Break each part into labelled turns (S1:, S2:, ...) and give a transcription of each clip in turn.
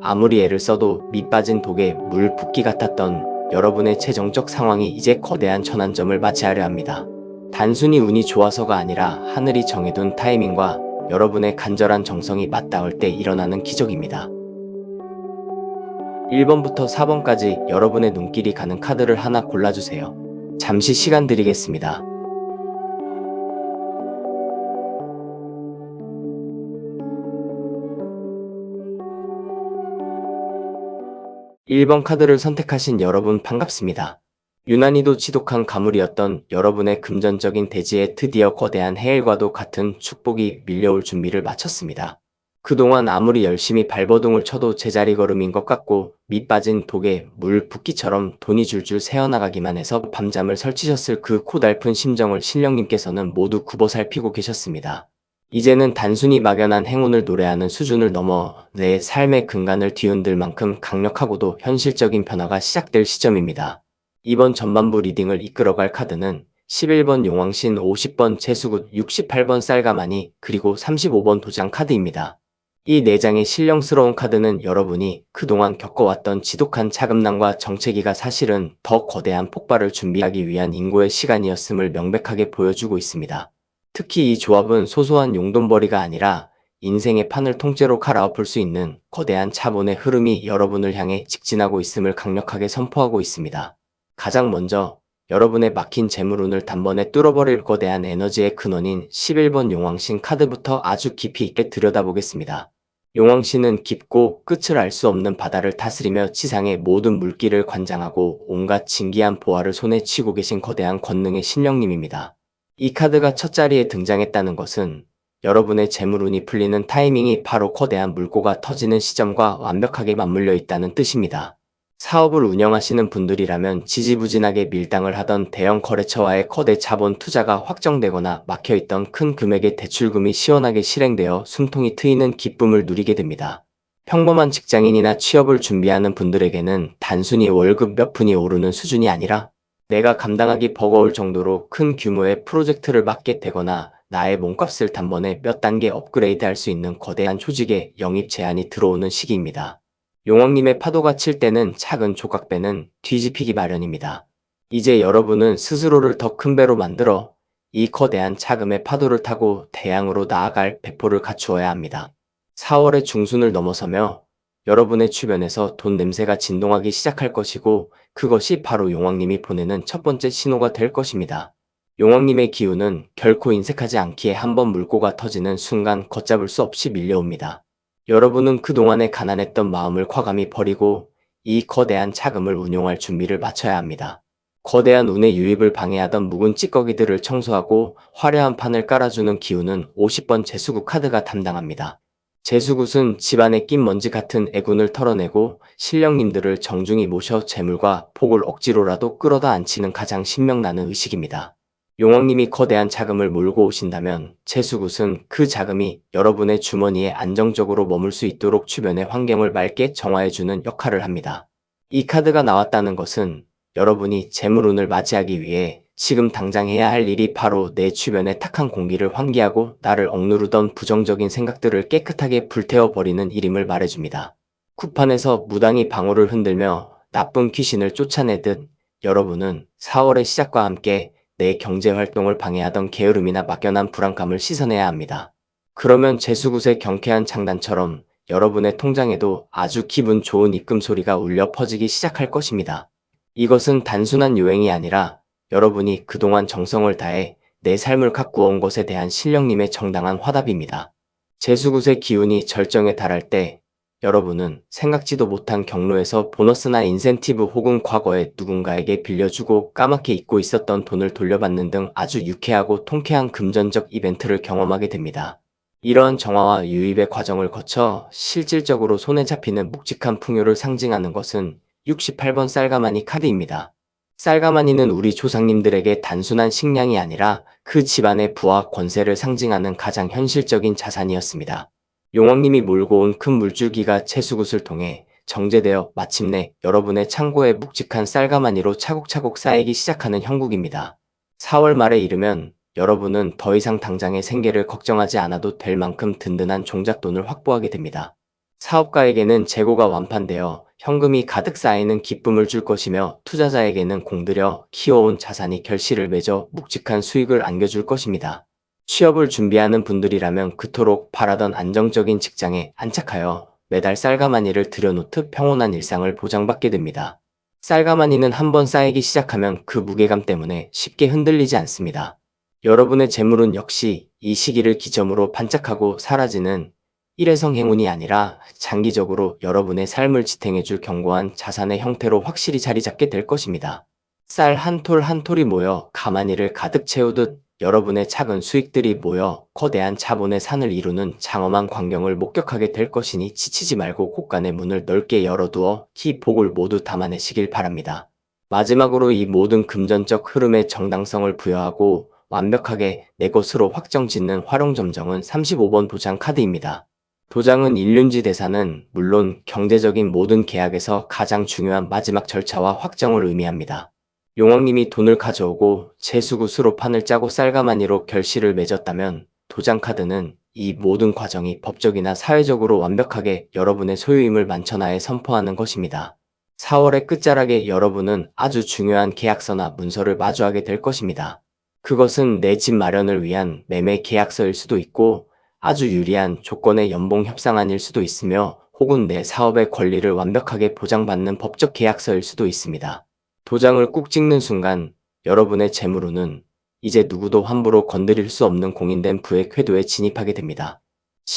S1: 아무리 애를 써도 밑 빠진 독에 물 붓기 같았던 여러분의 재정적 상황이 이제 거대한 전환점을 맞이하려 합니다. 단순히 운이 좋아서가 아니라 하늘이 정해둔 타이밍과 여러분의 간절한 정성이 맞닿을 때 일어나는 기적입니다. 1번부터 4번까지 여러분의 눈길이 가는 카드를 하나 골라주세요. 잠시 시간 드리겠습니다. 1번 카드를 선택하신 여러분 반갑습니다. 유난히도 지독한 가물이었던 여러분의 금전적인 대지에 드디어 거대한 해일과도 같은 축복이 밀려올 준비를 마쳤습니다. 그동안 아무리 열심히 발버둥을 쳐도 제자리 걸음인 것 같고 밑 빠진 독에 물 붓기처럼 돈이 줄줄 새어나가기만 해서 밤잠을 설치셨을 그 고달픈 심정을 신령님께서는 모두 굽어 살피고 계셨습니다. 이제는 단순히 막연한 행운을 노래하는 수준을 넘어 내 삶의 근간을 뒤흔들 만큼 강력하고도 현실적인 변화가 시작될 시점입니다. 이번 전반부 리딩을 이끌어갈 카드는 11번 용왕신, 50번 재수굿, 68번 쌀가마니, 그리고 35번 도장 카드입니다. 이 4장의 신령스러운 카드는 여러분이 그동안 겪어왔던 지독한 자금난과 정체기가 사실은 더 거대한 폭발을 준비하기 위한 인고의 시간이었음을 명백하게 보여주고 있습니다. 특히 이 조합은 소소한 용돈벌이가 아니라 인생의 판을 통째로 갈아엎을 수 있는 거대한 자본의 흐름이 여러분을 향해 직진하고 있음을 강력하게 선포하고 있습니다. 가장 먼저 여러분의 막힌 재물운을 단번에 뚫어버릴 거대한 에너지의 근원인 11번 용왕신 카드부터 아주 깊이 있게 들여다보겠습니다. 용왕신은 깊고 끝을 알 수 없는 바다를 다스리며 지상의 모든 물길을 관장하고 온갖 진기한 보화를 손에 쥐고 계신 거대한 권능의 신령님입니다. 이 카드가 첫 자리에 등장했다는 것은 여러분의 재물운이 풀리는 타이밍이 바로 거대한 물꼬가 터지는 시점과 완벽하게 맞물려 있다는 뜻입니다. 사업을 운영하시는 분들이라면 지지부진하게 밀당을 하던 대형 거래처와의 거대 자본 투자가 확정되거나 막혀있던 큰 금액의 대출금이 시원하게 실행되어 숨통이 트이는 기쁨을 누리게 됩니다. 평범한 직장인이나 취업을 준비하는 분들에게는 단순히 월급 몇 푼이 오르는 수준이 아니라 내가 감당하기 버거울 정도로 큰 규모의 프로젝트를 맡게 되거나 나의 몸값을 단번에 몇 단계 업그레이드할 수 있는 거대한 조직의 영입 제안이 들어오는 시기입니다. 용왕님의 파도가 칠 때는 작은 조각배는 뒤집히기 마련입니다. 이제 여러분은 스스로를 더 큰 배로 만들어 이 거대한 자금의 파도를 타고 대양으로 나아갈 배포를 갖추어야 합니다. 4월의 중순을 넘어서며 여러분의 주변에서 돈 냄새가 진동하기 시작할 것이고 그것이 바로 용왕님이 보내는 첫 번째 신호가 될 것입니다. 용왕님의 기운은 결코 인색하지 않기에 한번 물꼬가 터지는 순간 걷잡을 수 없이 밀려옵니다. 여러분은 그동안의 가난했던 마음을 과감히 버리고 이 거대한 자금을 운용할 준비를 마쳐야 합니다. 거대한 운의 유입을 방해하던 묵은 찌꺼기들을 청소하고 화려한 판을 깔아주는 기운은 50번 재수굿 카드가 담당합니다. 재수굿은 집안에 낀 먼지 같은 애군을 털어내고 신령님들을 정중히 모셔 재물과 복을 억지로라도 끌어다 앉히는 가장 신명나는 의식입니다. 용왕님이 거대한 자금을 몰고 오신다면 재수굿은 그 자금이 여러분의 주머니에 안정적으로 머물 수 있도록 주변의 환경을 맑게 정화해주는 역할을 합니다. 이 카드가 나왔다는 것은 여러분이 재물운을 맞이하기 위해 지금 당장 해야 할 일이 바로 내 주변의 탁한 공기를 환기하고 나를 억누르던 부정적인 생각들을 깨끗하게 불태워버리는 일임을 말해줍니다. 쿠판에서 무당이 방울을 흔들며 나쁜 귀신을 쫓아내듯 여러분은 4월의 시작과 함께 내 경제활동을 방해하던 게으름이나 막연한 불안감을 씻어내야 합니다. 그러면 재수굿의 경쾌한 장단처럼 여러분의 통장에도 아주 기분 좋은 입금 소리가 울려 퍼지기 시작할 것입니다. 이것은 단순한 유행이 아니라 여러분이 그동안 정성을 다해 내 삶을 가꾸어온 것에 대한 신령님의 정당한 화답입니다. 재수굿의 기운이 절정에 달할 때 여러분은 생각지도 못한 경로에서 보너스나 인센티브 혹은 과거에 누군가에게 빌려주고 까맣게 잊고 있었던 돈을 돌려받는 등 아주 유쾌하고 통쾌한 금전적 이벤트를 경험하게 됩니다. 이러한 정화와 유입의 과정을 거쳐 실질적으로 손에 잡히는 묵직한 풍요를 상징하는 것은 68번 쌀가마니 카드입니다. 쌀가마니는 우리 조상님들에게 단순한 식량이 아니라 그 집안의 부와 권세를 상징하는 가장 현실적인 자산이었습니다. 용왕님이 몰고 온 큰 물줄기가 재수굿을 통해 정제되어 마침내 여러분의 창고에 묵직한 쌀가마니로 차곡차곡 쌓이기 시작하는 형국입니다. 4월 말에 이르면 여러분은 더 이상 당장의 생계를 걱정하지 않아도 될 만큼 든든한 종잣돈을 확보하게 됩니다. 사업가에게는 재고가 완판되어 현금이 가득 쌓이는 기쁨을 줄 것이며 투자자에게는 공들여 키워온 자산이 결실을 맺어 묵직한 수익을 안겨줄 것입니다. 취업을 준비하는 분들이라면 그토록 바라던 안정적인 직장에 안착하여 매달 쌀가마니를 들여놓듯 평온한 일상을 보장받게 됩니다. 쌀가마니는 한번 쌓이기 시작하면 그 무게감 때문에 쉽게 흔들리지 않습니다. 여러분의 재물은 역시 이 시기를 기점으로 반짝하고 사라지는 일회성 행운이 아니라 장기적으로 여러분의 삶을 지탱해줄 견고한 자산의 형태로 확실히 자리 잡게 될 것입니다. 쌀 한 톨 한 톨이 모여 가마니를 가득 채우듯 여러분의 작은 수익들이 모여 거대한 자본의 산을 이루는 장엄한 광경을 목격하게 될 것이니 지치지 말고 곳간의 문을 넓게 열어두어 이 복을 모두 담아내시길 바랍니다. 마지막으로 이 모든 금전적 흐름에 정당성을 부여하고 완벽하게 내 것으로 확정짓는 활용점정은 35번 도장 카드입니다. 도장은 일륜지 대사는 물론 경제적인 모든 계약에서 가장 중요한 마지막 절차와 확정을 의미합니다. 용왕님이 돈을 가져오고 재수굿으로 판을 짜고 쌀가마니로 결실을 맺었다면 도장카드는 이 모든 과정이 법적이나 사회적으로 완벽하게 여러분의 소유임을 만천하에 선포하는 것입니다. 4월의 끝자락에 여러분은 아주 중요한 계약서나 문서를 마주하게 될 것입니다. 그것은 내 집 마련을 위한 매매 계약서일 수도 있고 아주 유리한 조건의 연봉 협상안일 수도 있으며 혹은 내 사업의 권리를 완벽하게 보장받는 법적 계약서일 수도 있습니다. 도장을 꾹 찍는 순간 여러분의 재물운은 이제 누구도 함부로 건드릴 수 없는 공인된 부의 궤도에 진입하게 됩니다.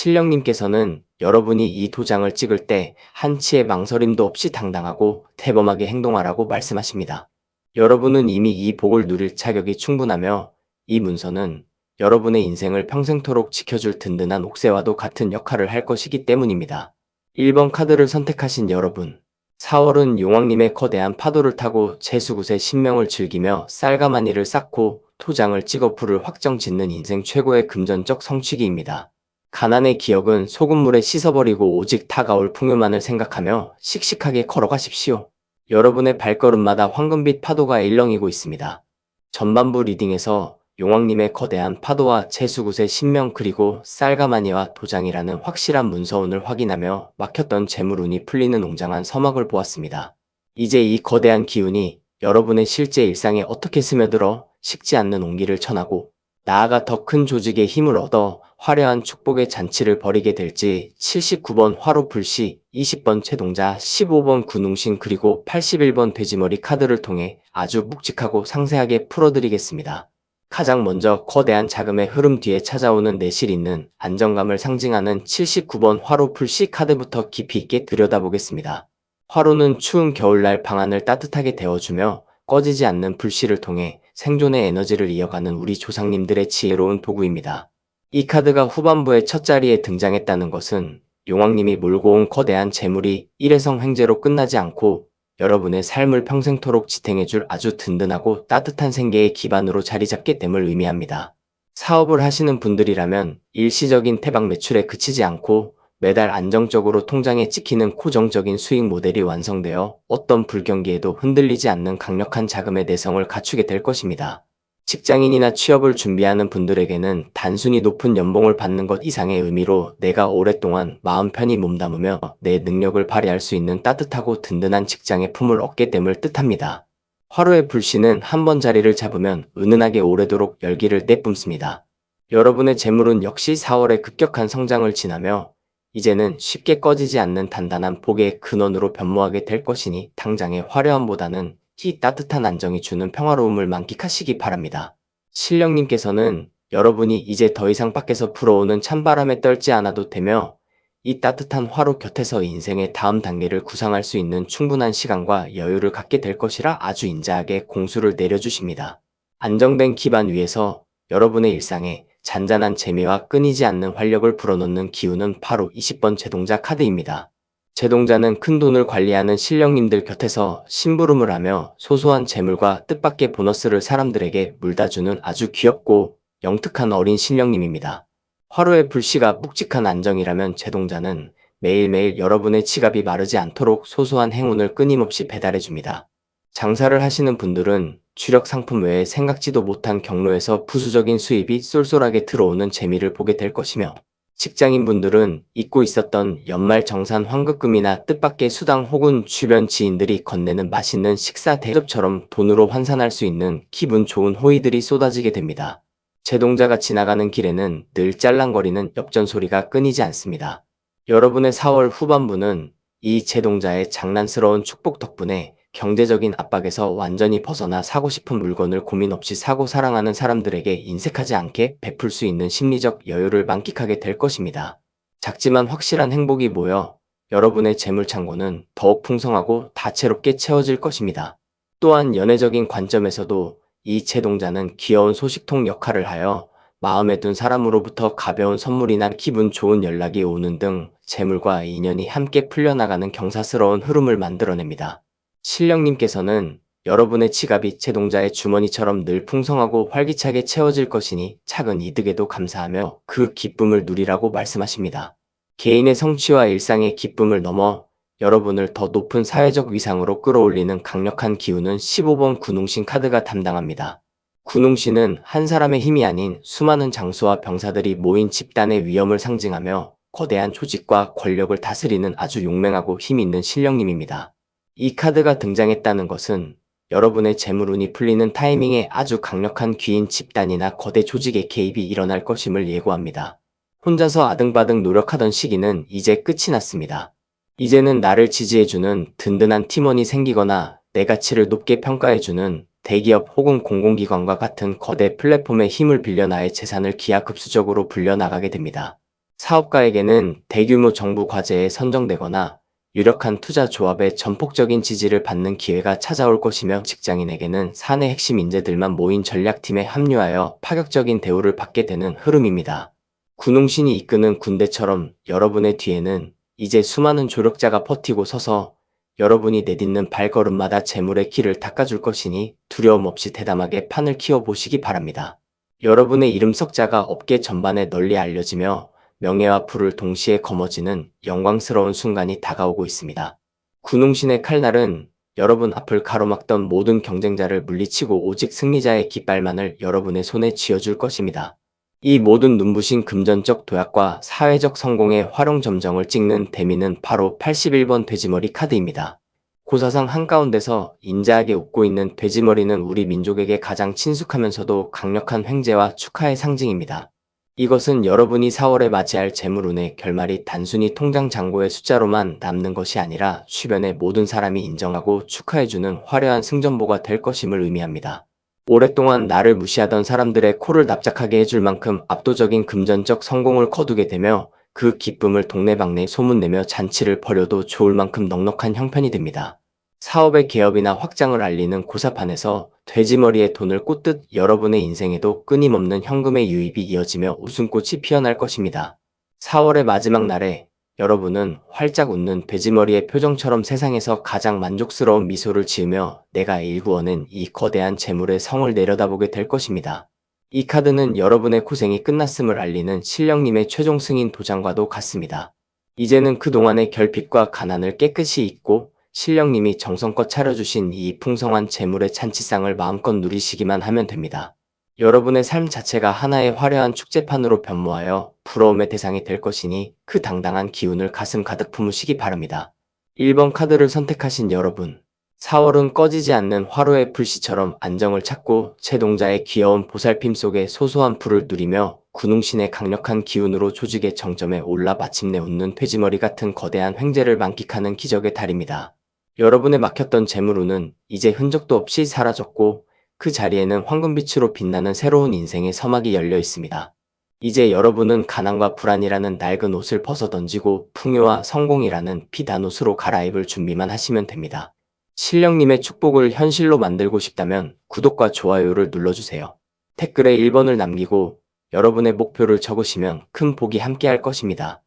S1: 신령님께서는 여러분이 이 도장을 찍을 때 한치의 망설임도 없이 당당하고 태범하게 행동하라고 말씀하십니다. 여러분은 이미 이 복을 누릴 자격이 충분하며 이 문서는 여러분의 인생을 평생토록 지켜줄 든든한 옥새와도 같은 역할을 할 것이기 때문입니다. 1번 카드를 선택하신 여러분, 4월은 용왕님의 거대한 파도를 타고 재수굿의 신명을 즐기며 쌀가마니를 쌓고 토장을 찍어 불을 확정 짓는 인생 최고의 금전적 성취기입니다. 가난의 기억은 소금물에 씻어버리고 오직 다가올 풍요만을 생각하며 씩씩하게 걸어가십시오. 여러분의 발걸음마다 황금빛 파도가 일렁이고 있습니다. 전반부 리딩에서 용왕님의 거대한 파도와 재수굿의 신명 그리고 쌀가마니와 도장이라는 확실한 문서운을 확인하며 막혔던 재물운이 풀리는 웅장한 서막을 보았습니다. 이제 이 거대한 기운이 여러분의 실제 일상에 어떻게 스며들어 식지 않는 온기를 전하고 나아가 더 큰 조직의 힘을 얻어 화려한 축복의 잔치를 벌이게 될지 79번 화로불씨, 20번 최동자, 15번 군웅신 그리고 81번 돼지머리 카드를 통해 아주 묵직하고 상세하게 풀어드리겠습니다. 가장 먼저 거대한 자금의 흐름 뒤에 찾아오는 내실 있는 안정감을 상징하는 79번 화로불씨 카드부터 깊이 있게 들여다보겠습니다. 화로는 추운 겨울날 방안을 따뜻하게 데워주며 꺼지지 않는 불씨를 통해 생존의 에너지를 이어가는 우리 조상님들의 지혜로운 도구입니다. 이 카드가 후반부의 첫 자리에 등장했다는 것은 용왕님이 몰고 온 거대한 재물이 일회성 횡재로 끝나지 않고 여러분의 삶을 평생토록 지탱해줄 아주 든든하고 따뜻한 생계의 기반으로 자리 잡게 됨을 의미합니다. 사업을 하시는 분들이라면 일시적인 태박 매출에 그치지 않고 매달 안정적으로 통장에 찍히는 고정적인 수익 모델이 완성되어 어떤 불경기에도 흔들리지 않는 강력한 자금의 내성을 갖추게 될 것입니다. 직장인이나 취업을 준비하는 분들에게는 단순히 높은 연봉을 받는 것 이상의 의미로 내가 오랫동안 마음 편히 몸담으며 내 능력을 발휘할 수 있는 따뜻하고 든든한 직장의 품을 얻게 됨을 뜻합니다. 화로의 불씨는 한번 자리를 잡으면 은은하게 오래도록 열기를 내뿜습니다. 여러분의 재물은 역시 4월의 급격한 성장을 지나며 이제는 쉽게 꺼지지 않는 단단한 복의 근원으로 변모하게 될 것이니 당장의 화려함보다는 이 따뜻한 안정이 주는 평화로움을 만끽하시기 바랍니다. 신령님께서는 여러분이 이제 더 이상 밖에서 불어오는 찬바람에 떨지 않아도 되며 이 따뜻한 화로 곁에서 인생의 다음 단계를 구상할 수 있는 충분한 시간과 여유를 갖게 될 것이라 아주 인자하게 공수를 내려주십니다. 안정된 기반 위에서 여러분의 일상에 잔잔한 재미와 끊이지 않는 활력을 불어넣는 기운은 바로 20번 제동자 카드입니다. 제동자는 큰돈을 관리하는 신령님들 곁에서 심부름을 하며 소소한 재물과 뜻밖의 보너스를 사람들에게 물다주는 아주 귀엽고 영특한 어린 신령님입니다. 화로의 불씨가 묵직한 안정이라면 제동자는 매일매일 여러분의 지갑이 마르지 않도록 소소한 행운을 끊임없이 배달해줍니다. 장사를 하시는 분들은 주력 상품 외에 생각지도 못한 경로에서 부수적인 수입이 쏠쏠하게 들어오는 재미를 보게 될 것이며 직장인분들은 잊고 있었던 연말 정산 환급금이나 뜻밖의 수당 혹은 주변 지인들이 건네는 맛있는 식사 대접처럼 돈으로 환산할 수 있는 기분 좋은 호의들이 쏟아지게 됩니다. 제동자가 지나가는 길에는 늘 짤랑거리는 엽전 소리가 끊이지 않습니다. 여러분의 4월 후반부는 이 제동자의 장난스러운 축복 덕분에 경제적인 압박에서 완전히 벗어나 사고 싶은 물건을 고민 없이 사고 사랑하는 사람들에게 인색하지 않게 베풀 수 있는 심리적 여유를 만끽하게 될 것입니다. 작지만 확실한 행복이 모여 여러분의 재물 창고는 더욱 풍성하고 다채롭게 채워질 것입니다. 또한 연애적인 관점에서도 이 제동자는 귀여운 소식통 역할을 하여 마음에 든 사람으로부터 가벼운 선물이나 기분 좋은 연락이 오는 등 재물과 인연이 함께 풀려나가는 경사스러운 흐름을 만들어냅니다. 신령님께서는 여러분의 지갑이 제동자의 주머니처럼 늘 풍성하고 활기차게 채워질 것이니 작은 이득에도 감사하며 그 기쁨을 누리라고 말씀하십니다. 개인의 성취와 일상의 기쁨을 넘어 여러분을 더 높은 사회적 위상으로 끌어올리는 강력한 기운은 15번 군웅신 카드가 담당합니다. 군웅신은 한 사람의 힘이 아닌 수많은 장수와 병사들이 모인 집단의 위엄을 상징하며 거대한 조직과 권력을 다스리는 아주 용맹하고 힘 있는 신령님입니다. 이 카드가 등장했다는 것은 여러분의 재물운이 풀리는 타이밍에 아주 강력한 귀인 집단이나 거대 조직의 개입이 일어날 것임을 예고합니다. 혼자서 아등바등 노력하던 시기는 이제 끝이 났습니다. 이제는 나를 지지해주는 든든한 팀원이 생기거나 내 가치를 높게 평가해주는 대기업 혹은 공공기관과 같은 거대 플랫폼의 힘을 빌려 나의 재산을 기하급수적으로 불려나가게 됩니다. 사업가에게는 대규모 정부 과제에 선정되거나 유력한 투자 조합의 전폭적인 지지를 받는 기회가 찾아올 것이며 직장인에게는 사내 핵심 인재들만 모인 전략팀에 합류하여 파격적인 대우를 받게 되는 흐름입니다. 군웅신이 이끄는 군대처럼 여러분의 뒤에는 이제 수많은 조력자가 버티고 서서 여러분이 내딛는 발걸음마다 재물의 길을 닦아줄 것이니 두려움 없이 대담하게 판을 키워보시기 바랍니다. 여러분의 이름 석자가 업계 전반에 널리 알려지며 명예와 부를 동시에 거머쥐는 영광스러운 순간이 다가오고 있습니다. 군웅신의 칼날은 여러분 앞을 가로막던 모든 경쟁자를 물리치고 오직 승리자의 깃발만을 여러분의 손에 쥐어줄 것입니다. 이 모든 눈부신 금전적 도약과 사회적 성공의 활용점정을 찍는 대미는 바로 81번 돼지머리 카드입니다. 고사성 한가운데서 인자하게 웃고 있는 돼지머리는 우리 민족에게 가장 친숙하면서도 강력한 횡재와 축하의 상징입니다. 이것은 여러분이 4월에 맞이할 재물운의 결말이 단순히 통장 잔고의 숫자로만 남는 것이 아니라 주변의 모든 사람이 인정하고 축하해주는 화려한 승전보가 될 것임을 의미합니다. 오랫동안 나를 무시하던 사람들의 코를 납작하게 해줄 만큼 압도적인 금전적 성공을 거두게 되며 그 기쁨을 동네방네 소문내며 잔치를 벌여도 좋을 만큼 넉넉한 형편이 됩니다. 사업의 개업이나 확장을 알리는 고사판에서 돼지머리에 돈을 꽂듯 여러분의 인생에도 끊임없는 현금의 유입이 이어지며 웃음꽃이 피어날 것입니다. 4월의 마지막 날에 여러분은 활짝 웃는 돼지머리의 표정처럼 세상에서 가장 만족스러운 미소를 지으며 내가 일구어낸 이 거대한 재물의 성을 내려다보게 될 것입니다. 이 카드는 여러분의 고생이 끝났음을 알리는 신령님의 최종 승인 도장과도 같습니다. 이제는 그동안의 결핍과 가난을 깨끗이 잊고 신령님이 정성껏 차려주신 이 풍성한 재물의 잔치상을 마음껏 누리시기만 하면 됩니다. 여러분의 삶 자체가 하나의 화려한 축제판으로 변모하여 부러움의 대상이 될 것이니 그 당당한 기운을 가슴 가득 품으시기 바랍니다. 1번 카드를 선택하신 여러분, 4월은 꺼지지 않는 화로의 불씨처럼 안정을 찾고 제동자의 귀여운 보살핌 속에 소소한 불을 누리며 군웅신의 강력한 기운으로 조직의 정점에 올라 마침내 웃는 돼지머리 같은 거대한 횡재를 만끽하는 기적의 달입니다. 여러분의 막혔던 재물운은 이제 흔적도 없이 사라졌고 그 자리에는 황금빛으로 빛나는 새로운 인생의 서막이 열려 있습니다. 이제 여러분은 가난과 불안이라는 낡은 옷을 벗어던지고 풍요와 성공이라는 피단 옷으로 갈아입을 준비만 하시면 됩니다. 신령님의 축복을 현실로 만들고 싶다면 구독과 좋아요를 눌러주세요. 댓글에 1번을 남기고 여러분의 목표를 적으시면 큰 복이 함께할 것입니다.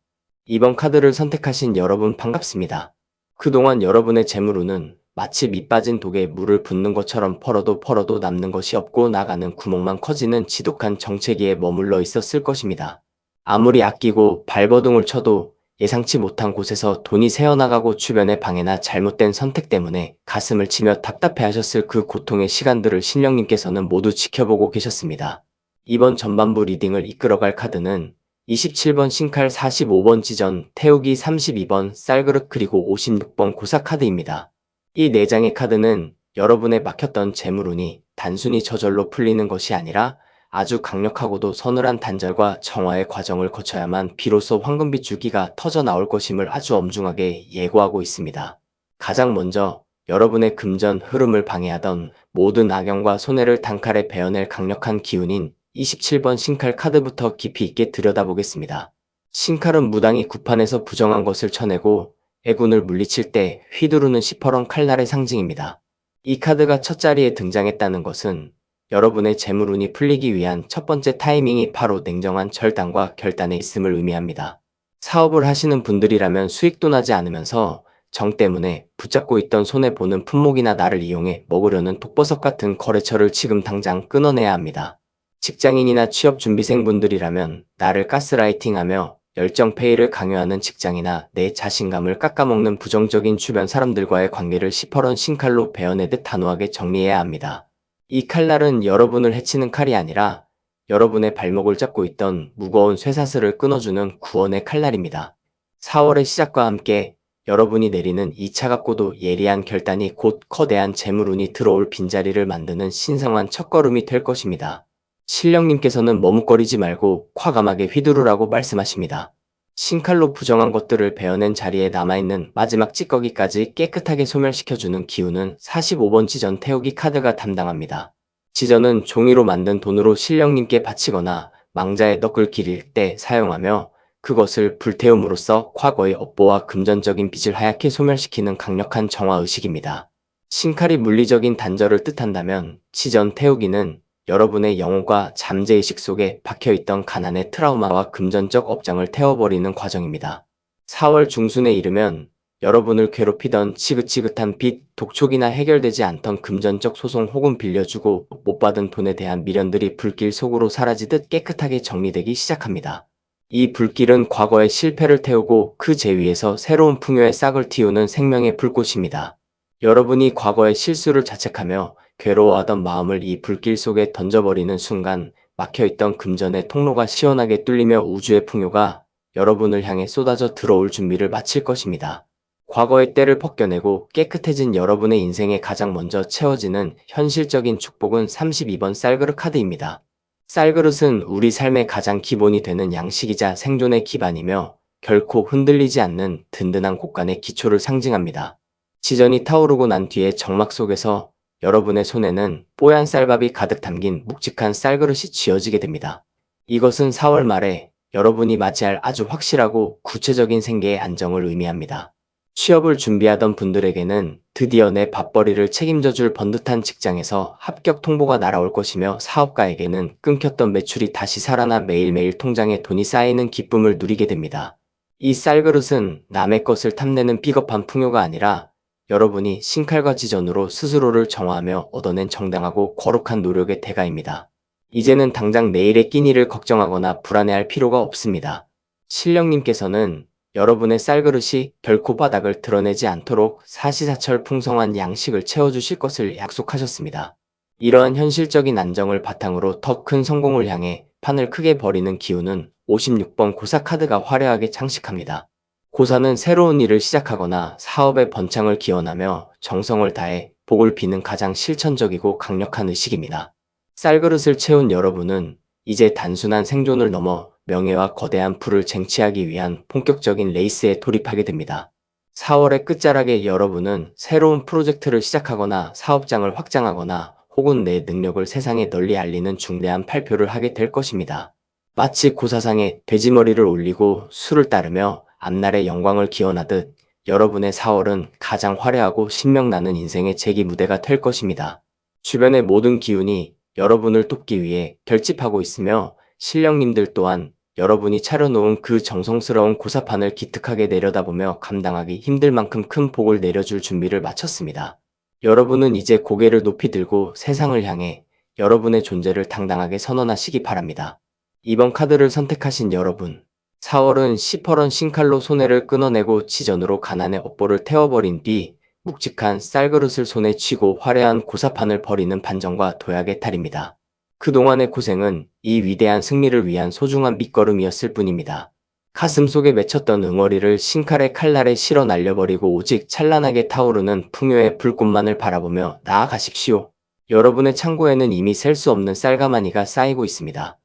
S1: 2번 카드를 선택하신 여러분 반갑습니다. 그동안 여러분의 재물운은 마치 밑 빠진 독에 물을 붓는 것처럼 펄어도 남는 것이 없고 나가는 구멍만 커지는 지독한 정체기에 머물러 있었을 것입니다. 아무리 아끼고 발버둥을 쳐도 예상치 못한 곳에서 돈이 새어나가고 주변의 방해나 잘못된 선택 때문에 가슴을 치며 답답해하셨을 그 고통의 시간들을 신령님께서는 모두 지켜보고 계셨습니다. 이번 전반부 리딩을 이끌어갈 카드는 27번 신칼, 45번 지전, 태우기, 32번 쌀그릇, 그리고 56번 고사카드입니다. 이 4장의 카드는 여러분의 막혔던 재물운이 단순히 저절로 풀리는 것이 아니라 아주 강력하고도 서늘한 단절과 정화의 과정을 거쳐야만 비로소 황금빛 줄기가 터져 나올 것임을 아주 엄중하게 예고하고 있습니다. 가장 먼저 여러분의 금전 흐름을 방해하던 모든 악영과 손해를 단칼에 베어낼 강력한 기운인 27번 신칼 카드부터 깊이 있게 들여다보겠습니다. 신칼은 무당이 구판에서 부정한 것을 쳐내고 애군을 물리칠 때 휘두르는 시퍼런 칼날의 상징입니다. 이 카드가 첫 자리에 등장했다는 것은 여러분의 재물운이 풀리기 위한 첫 번째 타이밍이 바로 냉정한 절단과 결단에 있음을 의미합니다. 사업을 하시는 분들이라면 수익도 나지 않으면서 정 때문에 붙잡고 있던 손해보는 품목이나 나를 이용해 먹으려는 독버섯 같은 거래처를 지금 당장 끊어내야 합니다. 직장인이나 취업준비생분들이라면 나를 가스라이팅하며 열정페이를 강요하는 직장이나 내 자신감을 깎아먹는 부정적인 주변 사람들과의 관계를 시퍼런 신칼로 베어내듯 단호하게 정리해야 합니다. 이 칼날은 여러분을 해치는 칼이 아니라 여러분의 발목을 잡고 있던 무거운 쇠사슬을 끊어주는 구원의 칼날입니다. 4월의 시작과 함께 여러분이 내리는 이 차갑고도 예리한 결단이 곧 거대한 재물운이 들어올 빈자리를 만드는 신성한 첫걸음이 될 것입니다. 신령님께서는 머뭇거리지 말고 과감하게 휘두르라고 말씀하십니다. 신칼로 부정한 것들을 베어낸 자리에 남아있는 마지막 찌꺼기까지 깨끗하게 소멸시켜주는 기운은 45번 지전 태우기 카드가 담당합니다. 지전은 종이로 만든 돈으로 신령님께 바치거나 망자의 넋을 기릴 때 사용하며 그것을 불태움으로써 과거의 업보와 금전적인 빚을 하얗게 소멸시키는 강력한 정화의식입니다. 신칼이 물리적인 단절을 뜻한다면 지전 태우기는 여러분의 영혼과 잠재의식 속에 박혀있던 가난의 트라우마와 금전적 업장을 태워버리는 과정입니다. 4월 중순에 이르면 여러분을 괴롭히던 지긋지긋한 빚, 독촉이나 해결되지 않던 금전적 소송 혹은 빌려주고 못 받은 돈에 대한 미련들이 불길 속으로 사라지듯 깨끗하게 정리되기 시작합니다. 이 불길은 과거의 실패를 태우고 그 제위에서 새로운 풍요의 싹을 틔우는 생명의 불꽃입니다. 여러분이 과거의 실수를 자책하며 괴로워하던 마음을 이 불길 속에 던져버리는 순간 막혀있던 금전의 통로가 시원하게 뚫리며 우주의 풍요가 여러분을 향해 쏟아져 들어올 준비를 마칠 것입니다. 과거의 때를 벗겨내고 깨끗해진 여러분의 인생에 가장 먼저 채워지는 현실적인 축복은 32번 쌀그릇 카드입니다. 쌀그릇은 우리 삶의 가장 기본이 되는 양식이자 생존의 기반이며 결코 흔들리지 않는 든든한 곳간의 기초를 상징합니다. 지전이 타오르고 난 뒤에 정막 속에서 여러분의 손에는 뽀얀 쌀밥이 가득 담긴 묵직한 쌀그릇이 쥐어지게 됩니다. 이것은 4월 말에 여러분이 맞이할 아주 확실하고 구체적인 생계의 안정을 의미합니다. 취업을 준비하던 분들에게는 드디어 내 밥벌이를 책임져줄 번듯한 직장에서 합격 통보가 날아올 것이며 사업가에게는 끊겼던 매출이 다시 살아나 매일매일 통장에 돈이 쌓이는 기쁨을 누리게 됩니다. 이 쌀그릇은 남의 것을 탐내는 비겁한 풍요가 아니라 여러분이 신칼과 지전으로 스스로를 정화하며 얻어낸 정당하고 거룩한 노력의 대가입니다. 이제는 당장 내일의 끼니를 걱정하거나 불안해할 필요가 없습니다. 신령님께서는 여러분의 쌀그릇이 결코 바닥을 드러내지 않도록 사시사철 풍성한 양식을 채워주실 것을 약속하셨습니다. 이러한 현실적인 안정을 바탕으로 더 큰 성공을 향해 판을 크게 벌이는 기운은 56번 고사 카드가 화려하게 장식합니다. 고사는 새로운 일을 시작하거나 사업의 번창을 기원하며 정성을 다해 복을 비는 가장 실천적이고 강력한 의식입니다. 쌀그릇을 채운 여러분은 이제 단순한 생존을 넘어 명예와 거대한 부를 쟁취하기 위한 본격적인 레이스에 돌입하게 됩니다. 4월의 끝자락에 여러분은 새로운 프로젝트를 시작하거나 사업장을 확장하거나 혹은 내 능력을 세상에 널리 알리는 중대한 발표를 하게 될 것입니다. 마치 고사상에 돼지머리를 올리고 수를 따르며 앞날의 영광을 기원하듯 여러분의 4월은 가장 화려하고 신명나는 인생의 재기 무대가 될 것입니다. 주변의 모든 기운이 여러분을 돕기 위해 결집하고 있으며 신령님들 또한 여러분이 차려놓은 그 정성스러운 고사판을 기특하게 내려다보며 감당하기 힘들 만큼 큰 복을 내려줄 준비를 마쳤습니다. 여러분은 이제 고개를 높이 들고 세상을 향해 여러분의 존재를 당당하게 선언하시기 바랍니다. 이번 카드를 선택하신 여러분, 4월은 시퍼런 신칼로 손해를 끊어내고 지전으로 가난의 업보를 태워버린 뒤 묵직한 쌀그릇을 손에 쥐고 화려한 고사판을 벌이는 반전과 도약의 달입니다. 그동안의 고생은 이 위대한 승리를 위한 소중한 밑거름이었을 뿐입니다. 가슴속에 맺혔던 응어리를 신칼의 칼날에 실어 날려버리고 오직 찬란하게 타오르는 풍요의 불꽃만을 바라보며 나아가십시오. 여러분의 창고에는 이미 셀 수 없는 쌀가마니가 쌓이고 있습니다.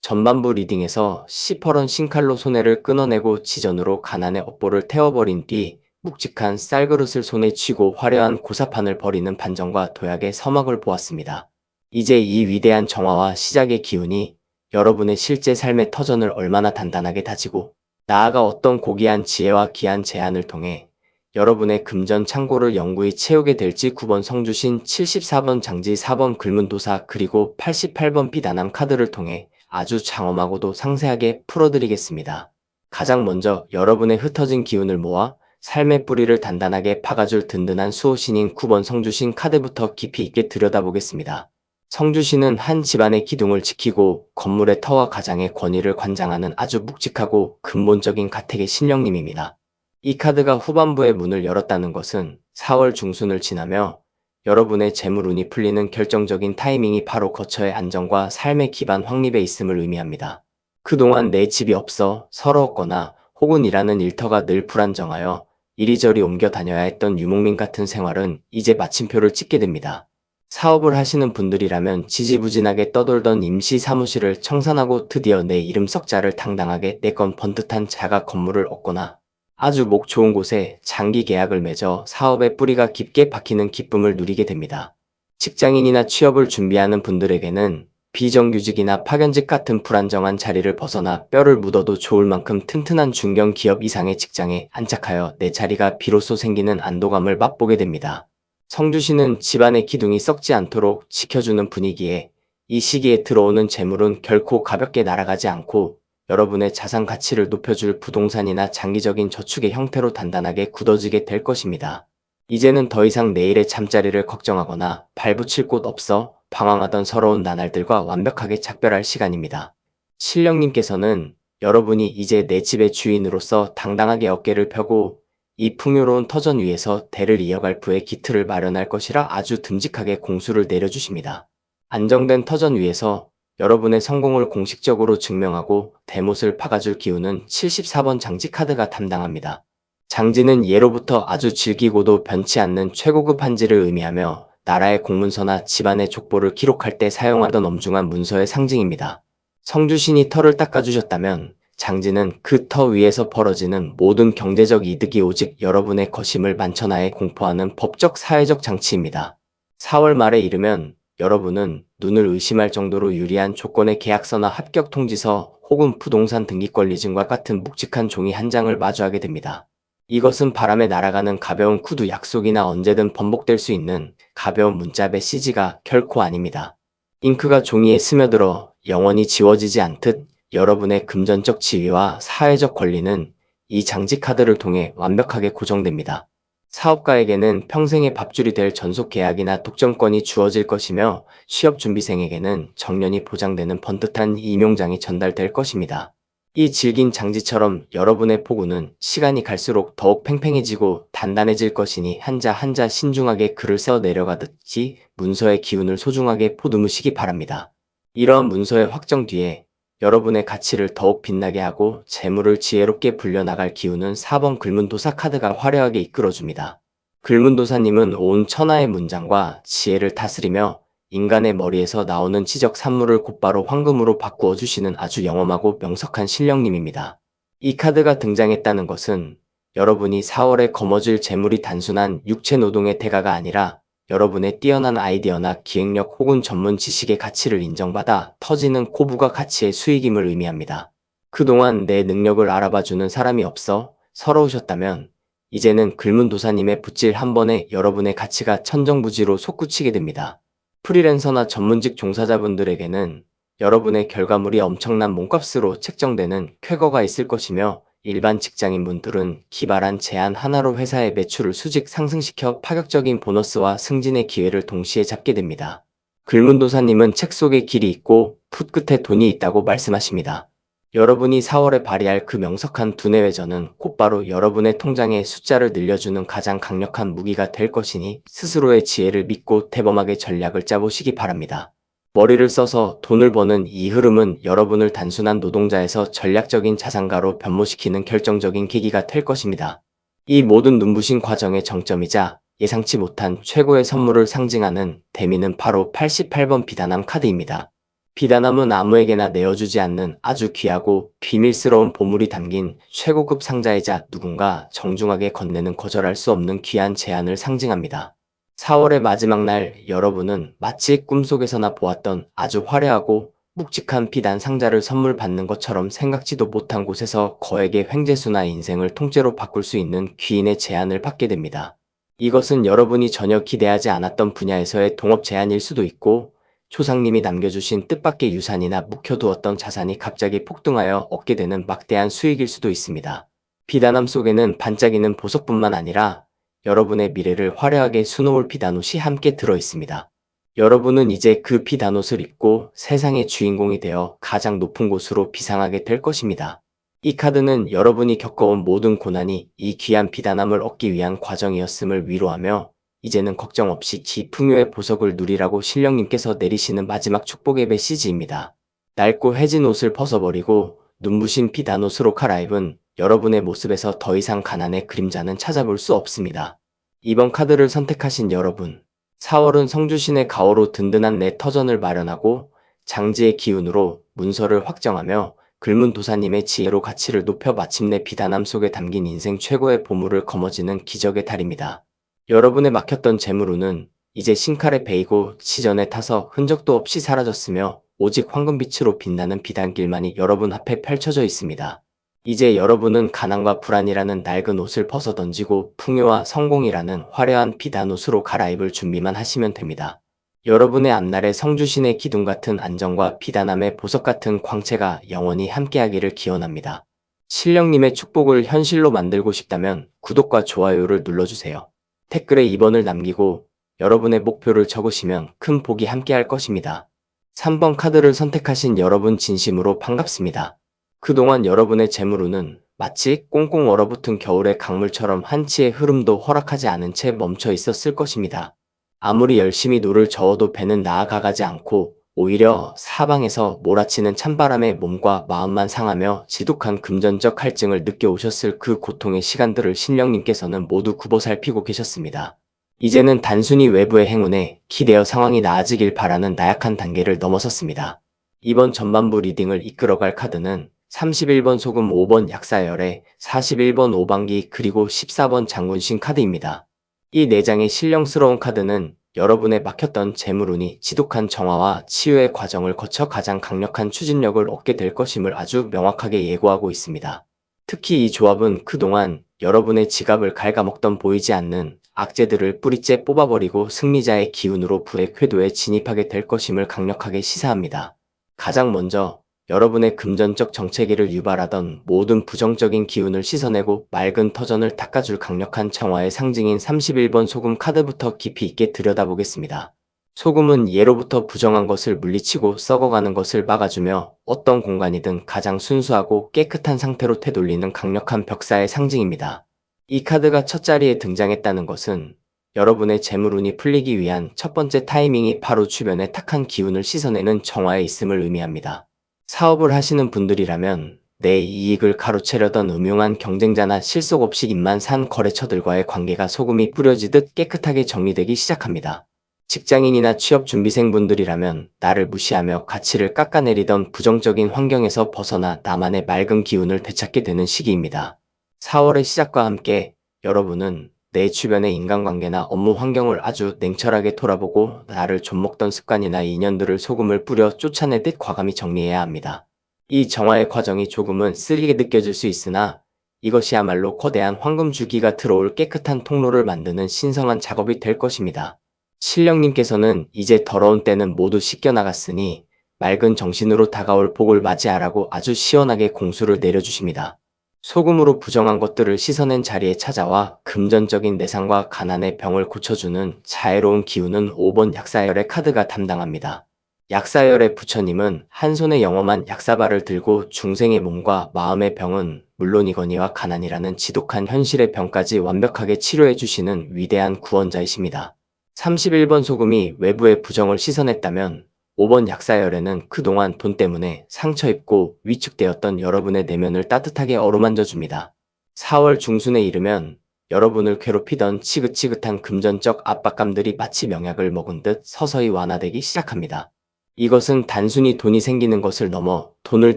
S1: 전반부 리딩에서 시퍼런 신칼로 손해를 끊어내고 지전으로 가난의 업보를 태워버린 뒤 묵직한 쌀그릇을 손에 쥐고 화려한 고사판을 벌이는 반전과 도약의 서막을 보았습니다. 이제 이 위대한 정화와 시작의 기운이 여러분의 실제 삶의 터전을 얼마나 단단하게 다지고 나아가 어떤 고귀한 지혜와 귀한 제안을 통해 여러분의 금전 창고를 영구히 채우게 될지 9번 성주신, 74번 장지, 4번 글문도사, 그리고 88번 비단함 카드를 통해 아주 장엄하고도 상세하게 풀어드리겠습니다. 가장 먼저 여러분의 흩어진 기운을 모아 삶의 뿌리를 단단하게 박아줄 든든한 수호신인 9번 성주신 카드부터 깊이 있게 들여다보겠습니다. 성주신은 한 집안의 기둥을 지키고 건물의 터와 가장의 권위를 관장하는 아주 묵직하고 근본적인 가택의 신령님입니다. 이 카드가 후반부의 문을 열었다는 것은 4월 중순을 지나며 여러분의 재물운이 풀리는 결정적인 타이밍이 바로 거처의 안정과 삶의 기반 확립에 있음을 의미합니다. 그동안 내 집이 없어 서러웠거나 혹은 일하는 일터가 늘 불안정하여 이리저리 옮겨 다녀야 했던 유목민 같은 생활은 이제 마침표를 찍게 됩니다. 사업을 하시는 분들이라면 지지부진하게 떠돌던 임시 사무실을 청산하고 드디어 내 이름 석자를 당당하게 내건 번듯한 자가 건물을 얻거나 아주 목 좋은 곳에 장기 계약을 맺어 사업의 뿌리가 깊게 박히는 기쁨을 누리게 됩니다. 직장인이나 취업을 준비하는 분들에게는 비정규직이나 파견직 같은 불안정한 자리를 벗어나 뼈를 묻어도 좋을 만큼 튼튼한 중견 기업 이상의 직장에 안착하여 내 자리가 비로소 생기는 안도감을 맛보게 됩니다. 성주신은 집안의 기둥이 썩지 않도록 지켜주는 분위기에 이 시기에 들어오는 재물은 결코 가볍게 날아가지 않고 여러분의 자산 가치를 높여줄 부동산이나 장기적인 저축의 형태로 단단하게 굳어지게 될 것입니다. 이제는 더 이상 내일의 잠자리를 걱정하거나 발붙일 곳 없어 방황하던 서러운 나날들과 완벽하게 작별할 시간입니다. 신령님께서는 여러분이 이제 내 집의 주인으로서 당당하게 어깨를 펴고 이 풍요로운 터전 위에서 대를 이어갈 부의 기틀을 마련할 것이라 아주 듬직하게 공수를 내려주십니다. 안정된 터전 위에서 여러분의 성공을 공식적으로 증명하고 대못을 박아줄 기운은 74번 장지 카드가 담당합니다. 장지는 예로부터 아주 질기고도 변치 않는 최고급 한지를 의미하며 나라의 공문서나 집안의 족보를 기록할 때 사용하던 엄중한 문서의 상징입니다. 성주신이 터를 닦아주셨다면 장지는 그 터 위에서 벌어지는 모든 경제적 이득이 오직 여러분의 것임을 만천하에 공포하는 법적 사회적 장치입니다. 4월 말에 이르면 여러분은 눈을 의심할 정도로 유리한 조건의 계약서나 합격 통지서 혹은 부동산 등기권 리증과 같은 묵직한 종이 한 장을 마주하게 됩니다. 이것은 바람에 날아가는 가벼운 구두 약속이나 언제든 번복될 수 있는 가벼운 문자 메시지가 결코 아닙니다. 잉크가 종이에 스며들어 영원히 지워지지 않듯 여러분의 금전적 지위와 사회적 권리는 이 장지 카드를 통해 완벽하게 고정됩니다. 사업가에게는 평생의 밥줄이 될 전속 계약이나 독점권이 주어질 것이며 취업준비생에게는 정년이 보장되는 번듯한 임용장이 전달될 것입니다. 이 질긴 장지처럼 여러분의 포구는 시간이 갈수록 더욱 팽팽해지고 단단해질 것이니 한자 한자 신중하게 글을 써 내려가듯이 문서의 기운을 소중하게 보듬으시기 바랍니다. 이러한 문서의 확정 뒤에 여러분의 가치를 더욱 빛나게 하고 재물을 지혜롭게 불려나갈 기운은 4번 글문도사 카드가 화려하게 이끌어줍니다. 글문도사님은 온 천하의 문장과 지혜를 다스리며 인간의 머리에서 나오는 지적 산물을 곧바로 황금으로 바꾸어 주시는 아주 영험하고 명석한 신령님입니다. 이 카드가 등장했다는 것은 여러분이 4월에 거머쥘 재물이 단순한 육체 노동의 대가가 아니라 여러분의 뛰어난 아이디어나 기획력 혹은 전문 지식의 가치를 인정받아 터지는 고부가 가치의 수익임을 의미합니다. 그동안 내 능력을 알아봐주는 사람이 없어 서러우셨다면 이제는 글문도사님의 붓질 한 번에 여러분의 가치가 천정부지로 솟구치게 됩니다. 프리랜서나 전문직 종사자분들에게는 여러분의 결과물이 엄청난 몸값으로 책정되는 쾌거가 있을 것이며 일반 직장인분들은 기발한 제안 하나로 회사의 매출을 수직 상승시켜 파격적인 보너스와 승진의 기회를 동시에 잡게 됩니다. 글문도사님은 책 속에 길이 있고 풋 끝에 돈이 있다고 말씀하십니다. 여러분이 4월에 발휘할 그 명석한 두뇌 회전은 곧바로 여러분의 통장에 숫자를 늘려주는 가장 강력한 무기가 될 것이니 스스로의 지혜를 믿고 대범하게 전략을 짜보시기 바랍니다. 머리를 써서 돈을 버는 이 흐름은 여러분을 단순한 노동자에서 전략적인 자산가로 변모시키는 결정적인 계기가 될 것입니다. 이 모든 눈부신 과정의 정점이자 예상치 못한 최고의 선물을 상징하는 대미는 바로 88번 비단함 카드입니다. 비단함은 아무에게나 내어주지 않는 아주 귀하고 비밀스러운 보물이 담긴 최고급 상자이자 누군가 정중하게 건네는 거절할 수 없는 귀한 제안을 상징합니다. 4월의 마지막 날 여러분은 마치 꿈속에서나 보았던 아주 화려하고 묵직한 비단 상자를 선물 받는 것처럼 생각지도 못한 곳에서 거액의 횡재수나 인생을 통째로 바꿀 수 있는 귀인의 제안을 받게 됩니다. 이것은 여러분이 전혀 기대하지 않았던 분야에서의 동업 제안일 수도 있고 조상님이 남겨주신 뜻밖의 유산이나 묵혀두었던 자산이 갑자기 폭등하여 얻게 되는 막대한 수익일 수도 있습니다. 비단함 속에는 반짝이는 보석뿐만 아니라 여러분의 미래를 화려하게 수놓을 비단옷이 함께 들어있습니다. 여러분은 이제 그 비단옷을 입고 세상의 주인공이 되어 가장 높은 곳으로 비상하게 될 것입니다. 이 카드는 여러분이 겪어온 모든 고난이 이 귀한 비단함을 얻기 위한 과정이었음을 위로하며 이제는 걱정 없이 기풍요의 보석을 누리라고 신령님께서 내리시는 마지막 축복의 메시지입니다. 낡고 해진 옷을 벗어버리고 눈부신 비단옷으로 갈아입은 여러분의 모습에서 더 이상 가난의 그림자는 찾아볼 수 없습니다. 이번 카드를 선택하신 여러분, 4월은 성주신의 가호로 든든한 내 터전을 마련하고 장지의 기운으로 문서를 확정하며 글문 도사님의 지혜로 가치를 높여 마침내 비단함 속에 담긴 인생 최고의 보물을 거머쥐는 기적의 달입니다. 여러분의 막혔던 재물운은 이제 신칼에 베이고 시전에 타서 흔적도 없이 사라졌으며 오직 황금빛으로 빛나는 비단길만이 여러분 앞에 펼쳐져 있습니다. 이제 여러분은 가난과 불안이라는 낡은 옷을 벗어던지고 풍요와 성공이라는 화려한 비단옷으로 갈아입을 준비만 하시면 됩니다. 여러분의 앞날에 성주신의 기둥 같은 안정과 비단함의 보석 같은 광채가 영원히 함께하기를 기원합니다. 신령님의 축복을 현실로 만들고 싶다면 구독과 좋아요를 눌러주세요. 댓글에 2번을 남기고 여러분의 목표를 적으시면 큰 복이 함께할 것입니다. 3번 카드를 선택하신 여러분 진심으로 반갑습니다. 그동안 여러분의 재물운은 마치 꽁꽁 얼어붙은 겨울의 강물처럼 한치의 흐름도 허락하지 않은 채 멈춰 있었을 것입니다. 아무리 열심히 노를 저어도 배는 나아가지 않고 오히려 사방에서 몰아치는 찬바람에 몸과 마음만 상하며 지독한 금전적 갈증을 느껴오셨을 그 고통의 시간들을 신령님께서는 모두 굽어 살피고 계셨습니다. 이제는 단순히 외부의 행운에 기대어 상황이 나아지길 바라는 나약한 단계를 넘어섰습니다. 이번 전반부 리딩을 이끌어갈 카드는 31번 소금 5번 약사열애 41번 오방기 그리고 14번 장군신 카드입니다. 이 4장의 신령스러운 카드는 여러분의 막혔던 재물운이 지독한 정화와 치유의 과정을 거쳐 가장 강력한 추진력을 얻게 될 것임을 아주 명확하게 예고하고 있습니다. 특히 이 조합은 그동안 여러분의 지갑을 갉아먹던 보이지 않는 악재들을 뿌리째 뽑아버리고 승리자의 기운으로 불의 궤도에 진입하게 될 것임을 강력하게 시사합니다. 가장 먼저 여러분의 금전적 정체기를 유발하던 모든 부정적인 기운을 씻어내고 맑은 터전을 닦아줄 강력한 정화의 상징인 31번 소금 카드부터 깊이 있게 들여다보겠습니다. 소금은 예로부터 부정한 것을 물리치고 썩어가는 것을 막아주며 어떤 공간이든 가장 순수하고 깨끗한 상태로 되돌리는 강력한 벽사의 상징입니다. 이 카드가 첫 자리에 등장했다는 것은 여러분의 재물운이 풀리기 위한 첫 번째 타이밍이 바로 주변의 탁한 기운을 씻어내는 정화에 있음을 의미합니다. 사업을 하시는 분들이라면 내 이익을 가로채려던 음흉한 경쟁자나 실속 없이 입만 산 거래처들과의 관계가 소금이 뿌려지듯 깨끗하게 정리되기 시작합니다. 직장인이나 취업준비생분들이라면 나를 무시하며 가치를 깎아내리던 부정적인 환경에서 벗어나 나만의 맑은 기운을 되찾게 되는 시기입니다. 4월의 시작과 함께 여러분은 내 주변의 인간관계나 업무 환경을 아주 냉철하게 돌아보고 나를 좀먹던 습관이나 인연들을 소금을 뿌려 쫓아내듯 과감히 정리해야 합니다. 이 정화의 과정이 조금은 쓰리게 느껴질 수 있으나 이것이야말로 거대한 황금 줄기가 들어올 깨끗한 통로를 만드는 신성한 작업이 될 것입니다. 신령님께서는 이제 더러운 때는 모두 씻겨나갔으니 맑은 정신으로 다가올 복을 맞이하라고 아주 시원하게 공수를 내려주십니다. 소금으로 부정한 것들을 씻어낸 자리에 찾아와 금전적인 내상과 가난의 병을 고쳐주는 자애로운 기운은 5번 약사열의 카드가 담당합니다. 약사열의 부처님은 한 손에 영험한 약사발을 들고 중생의 몸과 마음의 병은 물론이거니와 가난이라는 지독한 현실의 병까지 완벽하게 치료해 주시는 위대한 구원자이십니다. 31번 소금이 외부의 부정을 씻어냈다면 5번 약사열애는 그동안 돈 때문에 상처 입고 위축되었던 여러분의 내면을 따뜻하게 어루만져 줍니다. 4월 중순에 이르면 여러분을 괴롭히던 지긋지긋한 금전적 압박감들이 마치 명약을 먹은 듯 서서히 완화되기 시작합니다. 이것은 단순히 돈이 생기는 것을 넘어 돈을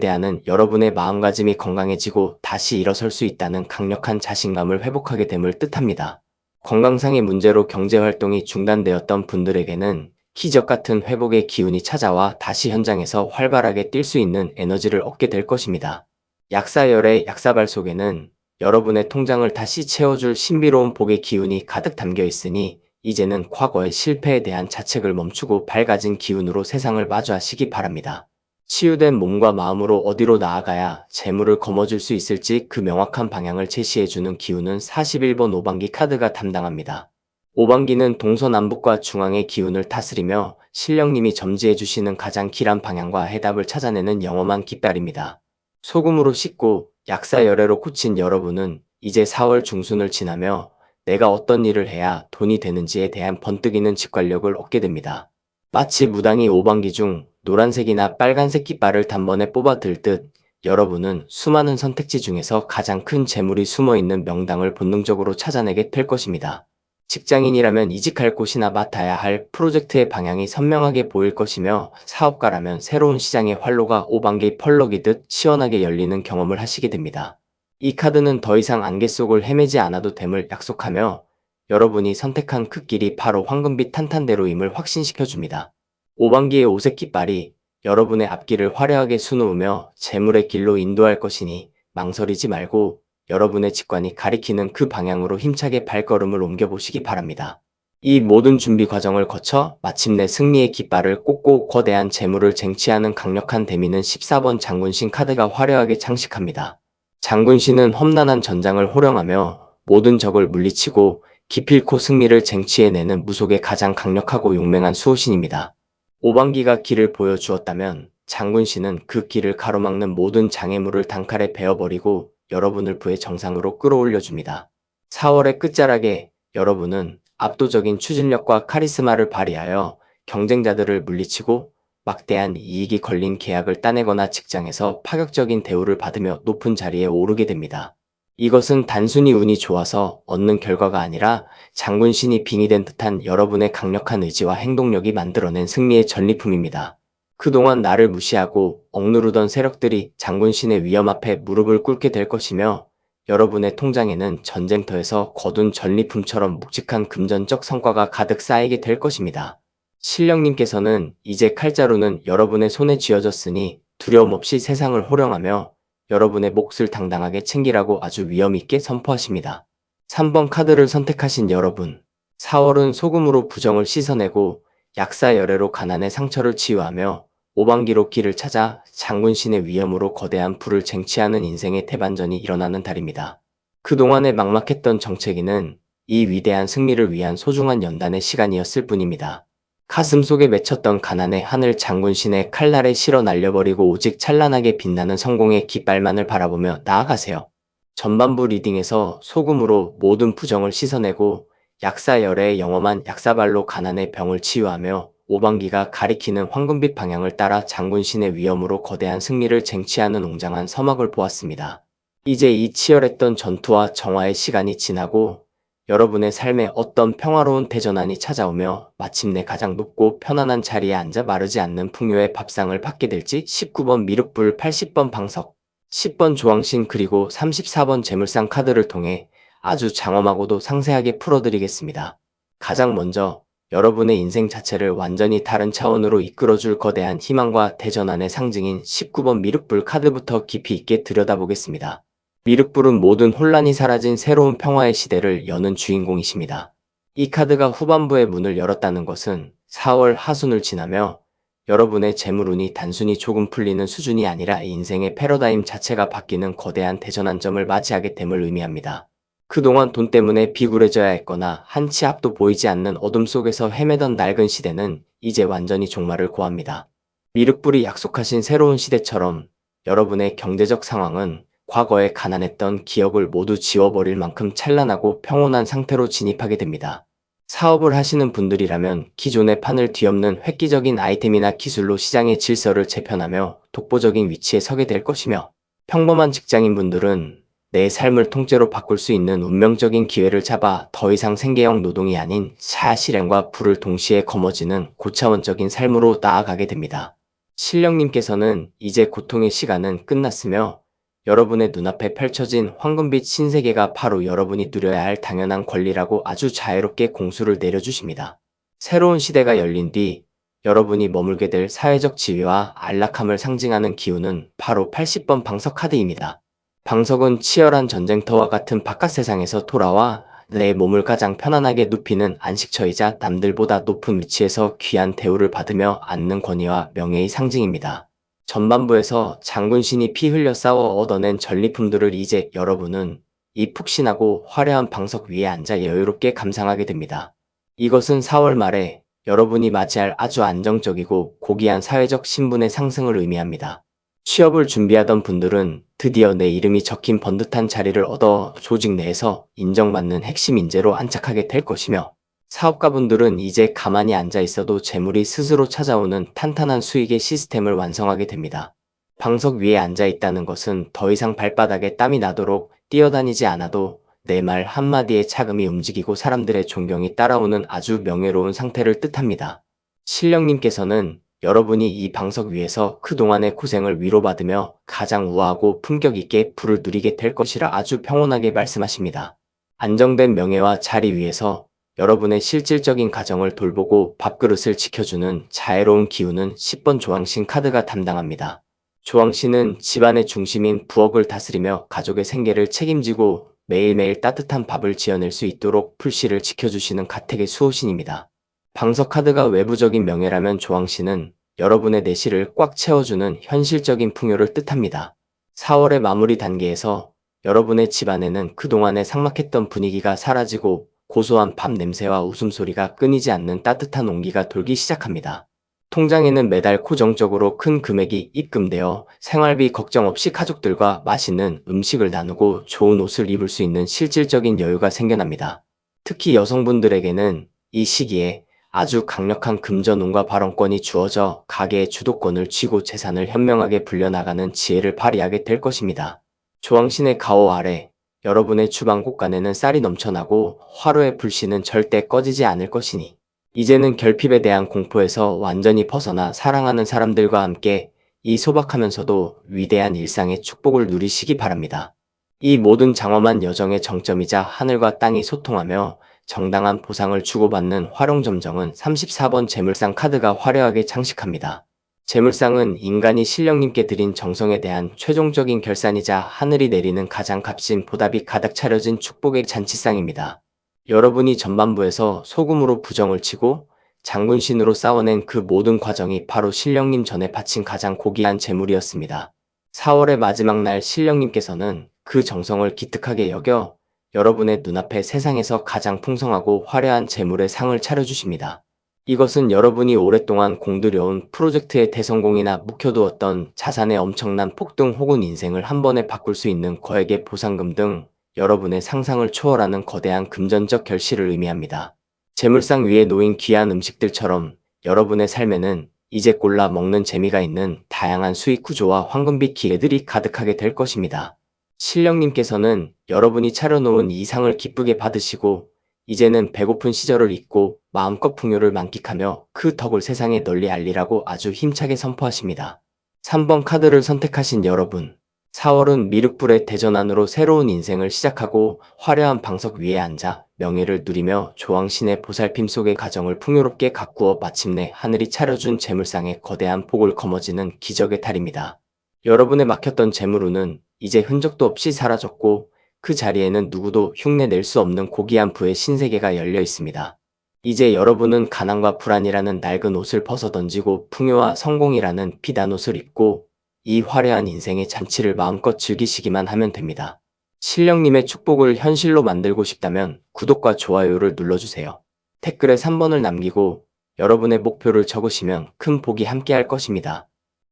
S1: 대하는 여러분의 마음가짐이 건강해지고 다시 일어설 수 있다는 강력한 자신감을 회복하게 됨을 뜻합니다. 건강상의 문제로 경제활동이 중단되었던 분들에게는 기적 같은 회복의 기운이 찾아와 다시 현장에서 활발하게 뛸 수 있는 에너지를 얻게 될 것입니다. 약사열의 약사발 속에는 여러분의 통장을 다시 채워줄 신비로운 복의 기운이 가득 담겨 있으니 이제는 과거의 실패에 대한 자책을 멈추고 밝아진 기운으로 세상을 마주하시기 바랍니다. 치유된 몸과 마음으로 어디로 나아가야 재물을 거머쥘 수 있을지 그 명확한 방향을 제시해주는 기운은 41번 오방기 카드가 담당합니다. 오방기는 동서남북과 중앙의 기운을 다스리며 신령님이 점지해주시는 가장 길한 방향과 해답을 찾아내는 영험한 깃발입니다. 소금으로 씻고 약사열애로 고친 여러분은 이제 4월 중순을 지나며 내가 어떤 일을 해야 돈이 되는지에 대한 번뜩이는 직관력을 얻게 됩니다. 마치 무당이 오방기 중 노란색이나 빨간색 깃발을 단번에 뽑아들 듯 여러분은 수많은 선택지 중에서 가장 큰 재물이 숨어있는 명당을 본능적으로 찾아내게 될 것입니다. 직장인이라면 이직할 곳이나 맡아야 할 프로젝트의 방향이 선명하게 보일 것이며 사업가라면 새로운 시장의 활로가 오방기 펄럭이듯 시원하게 열리는 경험을 하시게 됩니다. 이 카드는 더 이상 안개 속을 헤매지 않아도 됨을 약속하며 여러분이 선택한 그 길이 바로 황금빛 탄탄대로임을 확신시켜줍니다. 오방기의 오색 깃발이 여러분의 앞길을 화려하게 수놓으며 재물의 길로 인도할 것이니 망설이지 말고 여러분의 직관이 가리키는 그 방향으로 힘차게 발걸음을 옮겨보시기 바랍니다. 이 모든 준비 과정을 거쳐 마침내 승리의 깃발을 꽂고 거대한 재물을 쟁취하는 강력한 대미는 14번 장군신 카드가 화려하게 장식합니다. 장군신은 험난한 전장을 호령하며 모든 적을 물리치고 기필코 승리를 쟁취해내는 무속의 가장 강력하고 용맹한 수호신입니다. 오방기가 길을 보여주었다면 장군신은 그 길을 가로막는 모든 장애물을 단칼에 베어버리고 여러분을 부의 정상으로 끌어올려줍니다. 4월의 끝자락에 여러분은 압도적인 추진력과 카리스마를 발휘하여 경쟁자들을 물리치고 막대한 이익이 걸린 계약을 따내거나 직장에서 파격적인 대우를 받으며 높은 자리에 오르게 됩니다. 이것은 단순히 운이 좋아서 얻는 결과가 아니라 장군신이 빙의된 듯한 여러분의 강력한 의지와 행동력이 만들어낸 승리의 전리품입니다. 그동안 나를 무시하고 억누르던 세력들이 장군신의 위험 앞에 무릎을 꿇게 될 것이며 여러분의 통장에는 전쟁터에서 거둔 전리품처럼 묵직한 금전적 성과가 가득 쌓이게 될 것입니다. 신령님께서는 이제 칼자루는 여러분의 손에 쥐어졌으니 두려움 없이 세상을 호령하며 여러분의 몫을 당당하게 챙기라고 아주 위험 있게 선포하십니다. 3번 카드를 선택하신 여러분, 4월은 소금으로 부정을 씻어내고 약사열애로 가난의 상처를 치유하며 오방기로 길을 찾아 장군신의 위엄으로 거대한 불을 쟁취하는 인생의 대반전이 일어나는 달입니다. 그동안의 막막했던 정체기는 이 위대한 승리를 위한 소중한 연단의 시간이었을 뿐입니다. 가슴 속에 맺혔던 가난의 하늘 장군신의 칼날에 실어 날려버리고 오직 찬란하게 빛나는 성공의 깃발만을 바라보며 나아가세요. 전반부 리딩에서 소금으로 모든 부정을 씻어내고 약사열애의 영험한 약사발로 가난의 병을 치유하며 오방기가 가리키는 황금빛 방향을 따라 장군신의 위엄으로 거대한 승리를 쟁취하는 웅장한 서막을 보았습니다. 이제 이 치열했던 전투와 정화의 시간이 지나고 여러분의 삶에 어떤 평화로운 대전환이 찾아오며 마침내 가장 높고 편안한 자리에 앉아 마르지 않는 풍요의 밥상을 받게 될지 19번 미륵불, 80번 방석, 10번 조왕신 그리고 34번 재물상 카드를 통해 아주 장엄하고도 상세하게 풀어드리겠습니다. 가장 먼저 여러분의 인생 자체를 완전히 다른 차원으로 이끌어줄 거대한 희망과 대전환의 상징인 19번 미륵불 카드부터 깊이 있게 들여다보겠습니다. 미륵불은 모든 혼란이 사라진 새로운 평화의 시대를 여는 주인공이십니다. 이 카드가 후반부의 문을 열었다는 것은 4월 하순을 지나며 여러분의 재물운이 단순히 조금 풀리는 수준이 아니라 인생의 패러다임 자체가 바뀌는 거대한 대전환점을 맞이하게 됨을 의미합니다. 그동안 돈 때문에 비굴해져야 했거나 한치 앞도 보이지 않는 어둠 속에서 헤매던 낡은 시대는 이제 완전히 종말을 고합니다. 미륵불이 약속하신 새로운 시대처럼 여러분의 경제적 상황은 과거에 가난했던 기억을 모두 지워버릴 만큼 찬란하고 평온한 상태로 진입하게 됩니다. 사업을 하시는 분들이라면 기존의 판을 뒤엎는 획기적인 아이템이나 기술로 시장의 질서를 재편하며 독보적인 위치에 서게 될 것이며, 평범한 직장인분들은 내 삶을 통째로 바꿀 수 있는 운명적인 기회를 잡아 더 이상 생계형 노동이 아닌 샤 실행과 불을 동시에 거머쥐는 고차원적인 삶으로 나아가게 됩니다. 신령님께서는 이제 고통의 시간은 끝났으며, 여러분의 눈앞에 펼쳐진 황금빛 신세계가 바로 여러분이 누려야 할 당연한 권리라고 아주 자유롭게 공수를 내려주십니다. 새로운 시대가 열린 뒤 여러분이 머물게 될 사회적 지위와 안락함을 상징하는 기운은 바로 80번 방석 카드입니다. 방석은 치열한 전쟁터와 같은 바깥 세상에서 돌아와 내 몸을 가장 편안하게 눕히는 안식처이자 남들보다 높은 위치에서 귀한 대우를 받으며 앉는 권위와 명예의 상징입니다. 전반부에서 장군신이 피 흘려 싸워 얻어낸 전리품들을 이제 여러분은 이 푹신하고 화려한 방석 위에 앉아 여유롭게 감상하게 됩니다. 이것은 4월 말에 여러분이 맞이할 아주 안정적이고 고귀한 사회적 신분의 상승을 의미합니다. 취업을 준비하던 분들은 드디어 내 이름이 적힌 번듯한 자리를 얻어 조직 내에서 인정받는 핵심 인재로 안착하게 될 것이며, 사업가분들은 이제 가만히 앉아 있어도 재물이 스스로 찾아오는 탄탄한 수익의 시스템을 완성하게 됩니다. 방석 위에 앉아 있다는 것은 더 이상 발바닥에 땀이 나도록 뛰어다니지 않아도 내 말 한마디에 차금이 움직이고 사람들의 존경이 따라오는 아주 명예로운 상태를 뜻합니다. 신령님께서는 여러분이 이 방석 위에서 그동안의 고생을 위로받으며 가장 우아하고 품격 있게 불을 누리게 될 것이라 아주 평온하게 말씀하십니다. 안정된 명예와 자리 위에서 여러분의 실질적인 가정을 돌보고 밥그릇을 지켜주는 자애로운 기운은 10번 조왕신 카드가 담당합니다. 조왕신은 집안의 중심인 부엌을 다스리며 가족의 생계를 책임지고 매일매일 따뜻한 밥을 지어낼 수 있도록 불씨를 지켜주시는 가택의 수호신입니다. 방석 카드가 외부적인 명예라면 조왕신은 여러분의 내실을 꽉 채워주는 현실적인 풍요를 뜻합니다. 4월의 마무리 단계에서 여러분의 집안에는 그동안의 삭막했던 분위기가 사라지고 고소한 밥 냄새와 웃음소리가 끊이지 않는 따뜻한 온기가 돌기 시작합니다. 통장에는 매달 고정적으로 큰 금액이 입금되어 생활비 걱정 없이 가족들과 맛있는 음식을 나누고 좋은 옷을 입을 수 있는 실질적인 여유가 생겨납니다. 특히 여성분들에게는 이 시기에 아주 강력한 금전운과 발언권이 주어져 가계의 주도권을 쥐고 재산을 현명하게 불려나가는 지혜를 발휘하게 될 것입니다. 조왕신의 가호 아래 여러분의 주방 곳간에는 쌀이 넘쳐나고 화로의 불씨는 절대 꺼지지 않을 것이니, 이제는 결핍에 대한 공포에서 완전히 벗어나 사랑하는 사람들과 함께 이 소박하면서도 위대한 일상의 축복을 누리시기 바랍니다. 이 모든 장엄한 여정의 정점이자 하늘과 땅이 소통하며 정당한 보상을 주고받는 화룡점정은 34번 재물상 카드가 화려하게 장식합니다. 재물상은 인간이 신령님께 드린 정성에 대한 최종적인 결산이자 하늘이 내리는 가장 값진 보답이 가득 차려진 축복의 잔치상입니다. 여러분이 전반부에서 소금으로 부정을 치고 장군신으로 싸워낸 그 모든 과정이 바로 신령님 전에 바친 가장 고귀한 재물이었습니다. 4월의 마지막 날 신령님께서는 그 정성을 기특하게 여겨 여러분의 눈앞에 세상에서 가장 풍성하고 화려한 재물의 상을 차려주십니다. 이것은 여러분이 오랫동안 공들여온 프로젝트의 대성공이나 묵혀두었던 자산의 엄청난 폭등 혹은 인생을 한 번에 바꿀 수 있는 거액의 보상금 등 여러분의 상상을 초월하는 거대한 금전적 결실을 의미합니다. 재물상 위에 놓인 귀한 음식들처럼 여러분의 삶에는 이제 골라 먹는 재미가 있는 다양한 수익 구조와 황금빛 기회들이 가득하게 될 것입니다. 신령님께서는 여러분이 차려놓은 이 상을 기쁘게 받으시고 이제는 배고픈 시절을 잊고 마음껏 풍요를 만끽하며 그 덕을 세상에 널리 알리라고 아주 힘차게 선포하십니다. 3번 카드를 선택하신 여러분, 4월은 미륵불의 대전 안으로 새로운 인생을 시작하고 화려한 방석 위에 앉아 명예를 누리며 조왕신의 보살핌 속의 가정을 풍요롭게 가꾸어 마침내 하늘이 차려준 재물상에 거대한 복을 거머쥐는 기적의 달입니다. 여러분의 막혔던 재물운은 이제 흔적도 없이 사라졌고 그 자리에는 누구도 흉내낼 수 없는 고귀한 부의 신세계가 열려 있습니다. 이제 여러분은 가난과 불안이라는 낡은 옷을 벗어던지고 풍요와 성공이라는 비단 옷을 입고 이 화려한 인생의 잔치를 마음껏 즐기시기만 하면 됩니다. 신령님의 축복을 현실로 만들고 싶다면 구독과 좋아요를 눌러주세요. 댓글에 3번을 남기고 여러분의 목표를 적으시면 큰 복이 함께할 것입니다.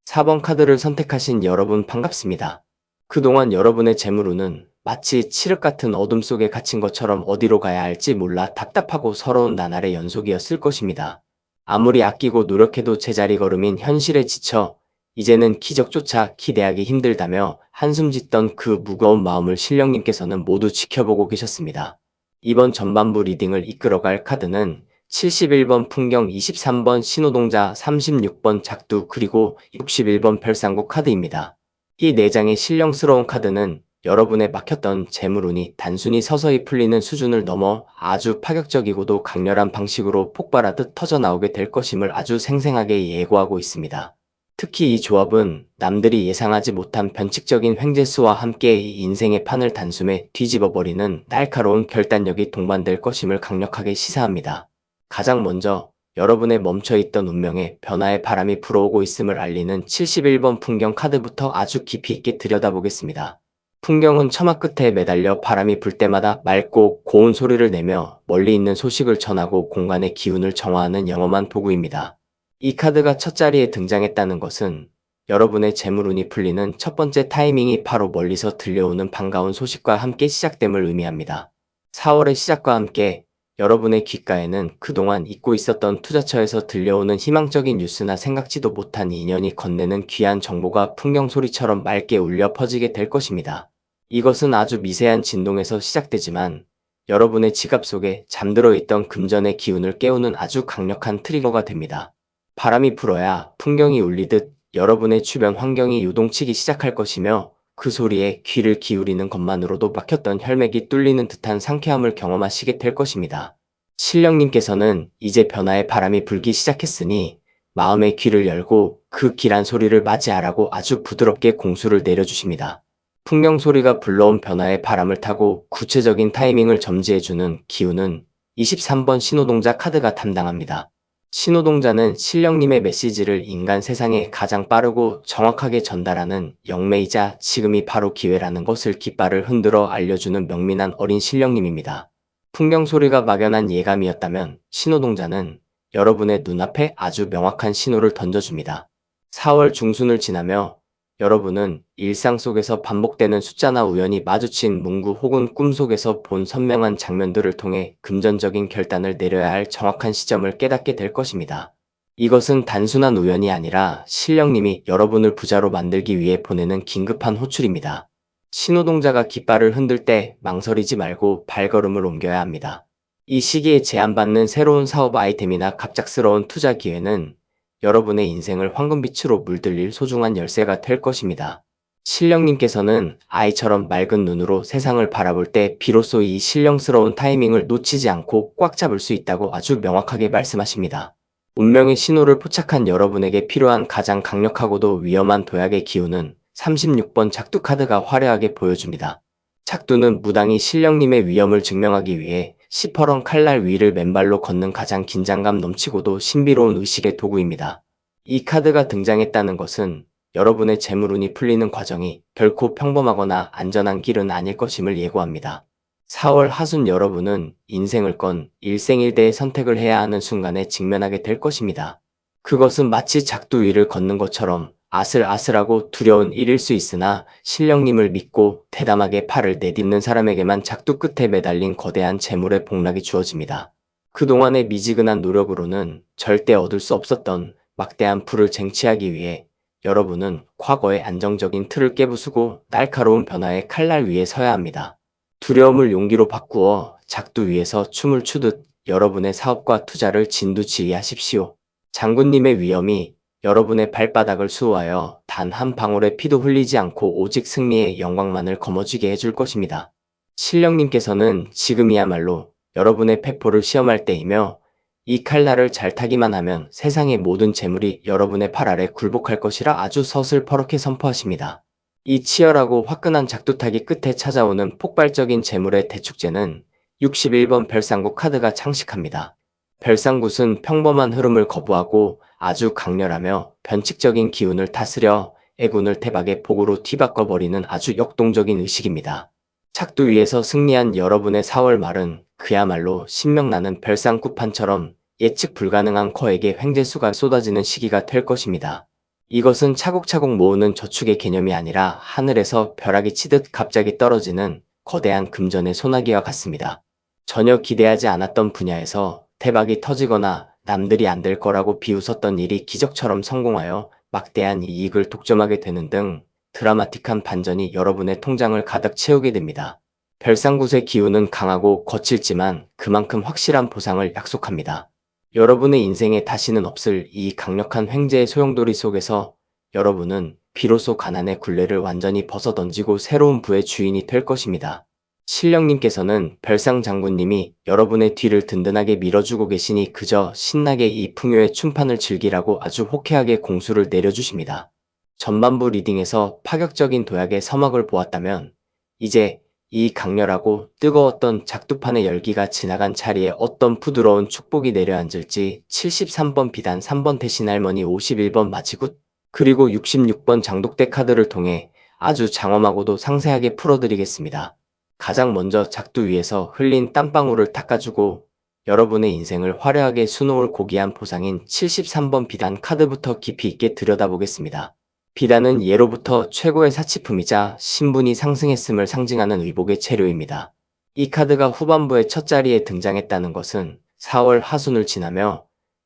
S1: 4번 카드를 선택하신 여러분 반갑습니다. 그동안 여러분의 재물운은 마치 칠흑 같은 어둠 속에 갇힌 것처럼 어디로 가야 할지 몰라 답답하고 서러운 나날의 연속이었을 것입니다. 아무리 아끼고 노력해도 제자리 걸음인 현실에 지쳐 이제는 기적조차 기대하기 힘들다며 한숨 짓던 그 무거운 마음을 신령님께서는 모두 지켜보고 계셨습니다. 이번 전반부 리딩을 이끌어갈 카드는 71번 풍경, 23번 신호동자, 36번 작두, 그리고 61번 별상구 카드입니다. 이 4장의 신령스러운 카드는 여러분의 막혔던 재물운이 단순히 서서히 풀리는 수준을 넘어 아주 파격적이고도 강렬한 방식으로 폭발하듯 터져나오게 될 것임을 아주 생생하게 예고하고 있습니다. 특히 이 조합은 남들이 예상하지 못한 변칙적인 횡재수와 함께 이 인생의 판을 단숨에 뒤집어버리는 날카로운 결단력이 동반될 것임을 강력하게 시사합니다. 가장 먼저 여러분의 멈춰있던 운명에 변화의 바람이 불어오고 있음을 알리는 71번 풍경 카드부터 아주 깊이 있게 들여다보겠습니다. 풍경은 처마 끝에 매달려 바람이 불 때마다 맑고 고운 소리를 내며 멀리 있는 소식을 전하고 공간의 기운을 정화하는 영험한 도구입니다. 이 카드가 첫 자리에 등장했다는 것은 여러분의 재물운이 풀리는 첫 번째 타이밍이 바로 멀리서 들려오는 반가운 소식과 함께 시작됨을 의미합니다. 4월의 시작과 함께 여러분의 귓가에는 그동안 잊고 있었던 투자처에서 들려오는 희망적인 뉴스나 생각지도 못한 인연이 건네는 귀한 정보가 풍경소리처럼 맑게 울려 퍼지게 될 것입니다. 이것은 아주 미세한 진동에서 시작되지만 여러분의 지갑 속에 잠들어 있던 금전의 기운을 깨우는 아주 강력한 트리거가 됩니다. 바람이 불어야 풍경이 울리듯 여러분의 주변 환경이 요동치기 시작할 것이며 그 소리에 귀를 기울이는 것만으로도 막혔던 혈맥이 뚫리는 듯한 상쾌함을 경험하시게 될 것입니다. 신령님께서는 이제 변화의 바람이 불기 시작했으니 마음의 귀를 열고 그 길한 소리를 맞이하라고 아주 부드럽게 공수를 내려주십니다. 풍경 소리가 불러온 변화의 바람을 타고 구체적인 타이밍을 점지해주는 기운은 23번 신호동자 카드가 담당합니다. 신호동자는 신령님의 메시지를 인간 세상에 가장 빠르고 정확하게 전달하는 영매이자 지금이 바로 기회라는 것을 깃발을 흔들어 알려주는 명민한 어린 신령님입니다. 풍경 소리가 막연한 예감이었다면 신호동자는 여러분의 눈앞에 아주 명확한 신호를 던져줍니다. 4월 중순을 지나며 여러분은 일상 속에서 반복되는 숫자나 우연히 마주친 문구 혹은 꿈속에서 본 선명한 장면들을 통해 금전적인 결단을 내려야 할 정확한 시점을 깨닫게 될 것입니다. 이것은 단순한 우연이 아니라 신령님이 여러분을 부자로 만들기 위해 보내는 긴급한 호출입니다. 신호동자가 깃발을 흔들 때 망설이지 말고 발걸음을 옮겨야 합니다. 이 시기에 제안받는 새로운 사업 아이템이나 갑작스러운 투자 기회는 여러분의 인생을 황금빛으로 물들일 소중한 열쇠가 될 것입니다. 신령님께서는 아이처럼 맑은 눈으로 세상을 바라볼 때 비로소 이 신령스러운 타이밍을 놓치지 않고 꽉 잡을 수 있다고 아주 명확하게 말씀하십니다. 운명의 신호를 포착한 여러분에게 필요한 가장 강력하고도 위험한 도약의 기운은 36번 작두 카드가 화려하게 보여줍니다. 작두는 무당이 신령님의 위엄을 증명하기 위해 시퍼런 칼날 위를 맨발로 걷는 가장 긴장감 넘치고도 신비로운 의식의 도구입니다. 이 카드가 등장했다는 것은 여러분의 재물운이 풀리는 과정이 결코 평범하거나 안전한 길은 아닐 것임을 예고합니다. 4월 하순 여러분은 인생을 건 일생일대의 선택을 해야 하는 순간에 직면하게 될 것입니다. 그것은 마치 작두 위를 걷는 것처럼 아슬아슬하고 두려운 일일 수 있으나 신령님을 믿고 대담하게 팔을 내딛는 사람에게만 작두 끝에 매달린 거대한 재물의 복락이 주어집니다. 그동안의 미지근한 노력으로는 절대 얻을 수 없었던 막대한 부를 쟁취하기 위해 여러분은 과거의 안정적인 틀을 깨부수고 날카로운 변화의 칼날 위에 서야 합니다. 두려움을 용기로 바꾸어 작두 위에서 춤을 추듯 여러분의 사업과 투자를 진두지휘하십시오. 장군님의 위엄이 여러분의 발바닥을 수호하여 단 한 방울의 피도 흘리지 않고 오직 승리의 영광만을 거머쥐게 해줄 것입니다. 신령님께서는 지금이야말로 여러분의 폐포를 시험할 때이며 이 칼날을 잘 타기만 하면 세상의 모든 재물이 여러분의 팔 아래 굴복할 것이라 아주 서슬퍼렇게 선포하십니다. 이 치열하고 화끈한 작두타기 끝에 찾아오는 폭발적인 재물의 대축제는 61번 별상구 카드가 장식합니다. 별상굿은 평범한 흐름을 거부하고 아주 강렬하며 변칙적인 기운을 다스려 애군을 태박의 복으로 뒤바꿔버리는 아주 역동적인 의식입니다. 작두 위에서 승리한 여러분의 4월 말은 그야말로 신명나는 별상굿판처럼 예측 불가능한 거액의 횡재수가 쏟아지는 시기가 될 것입니다. 이것은 차곡차곡 모으는 저축의 개념이 아니라 하늘에서 벼락이 치듯 갑자기 떨어지는 거대한 금전의 소나기와 같습니다. 전혀 기대하지 않았던 분야에서 대박이 터지거나 남들이 안 될 거라고 비웃었던 일이 기적처럼 성공하여 막대한 이익을 독점하게 되는 등 드라마틱한 반전이 여러분의 통장을 가득 채우게 됩니다. 별상굿의 기운은 강하고 거칠지만 그만큼 확실한 보상을 약속합니다. 여러분의 인생에 다시는 없을 이 강력한 횡재의 소용돌이 속에서 여러분은 비로소 가난의 굴레를 완전히 벗어던지고 새로운 부의 주인이 될 것입니다. 신령님께서는 별상 장군님이 여러분의 뒤를 든든하게 밀어주고 계시니 그저 신나게 이 풍요의 춤판을 즐기라고 아주 호쾌하게 공수를 내려주십니다. 전반부 리딩에서 파격적인 도약의 서막을 보았다면 이제 이 강렬하고 뜨거웠던 작두판의 열기가 지나간 자리에 어떤 부드러운 축복이 내려앉을지 73번 비단 3번 대신할머니 51번 마지굿 그리고 66번 장독대 카드를 통해 아주 장엄하고도 상세하게 풀어드리겠습니다. 가장 먼저 작두 위에서 흘린 땀방울을 닦아주고 여러분의 인생을 화려하게 수놓을 고귀한 보상인 73번 비단 카드부터 깊이 있게 들여다보겠습니다. 비단은 예로부터 최고의 사치품이자 신분이 상승했음을 상징하는 의복의 재료입니다. 이 카드가 후반부의 첫 자리에 등장했다는 것은 4월 하순을 지나며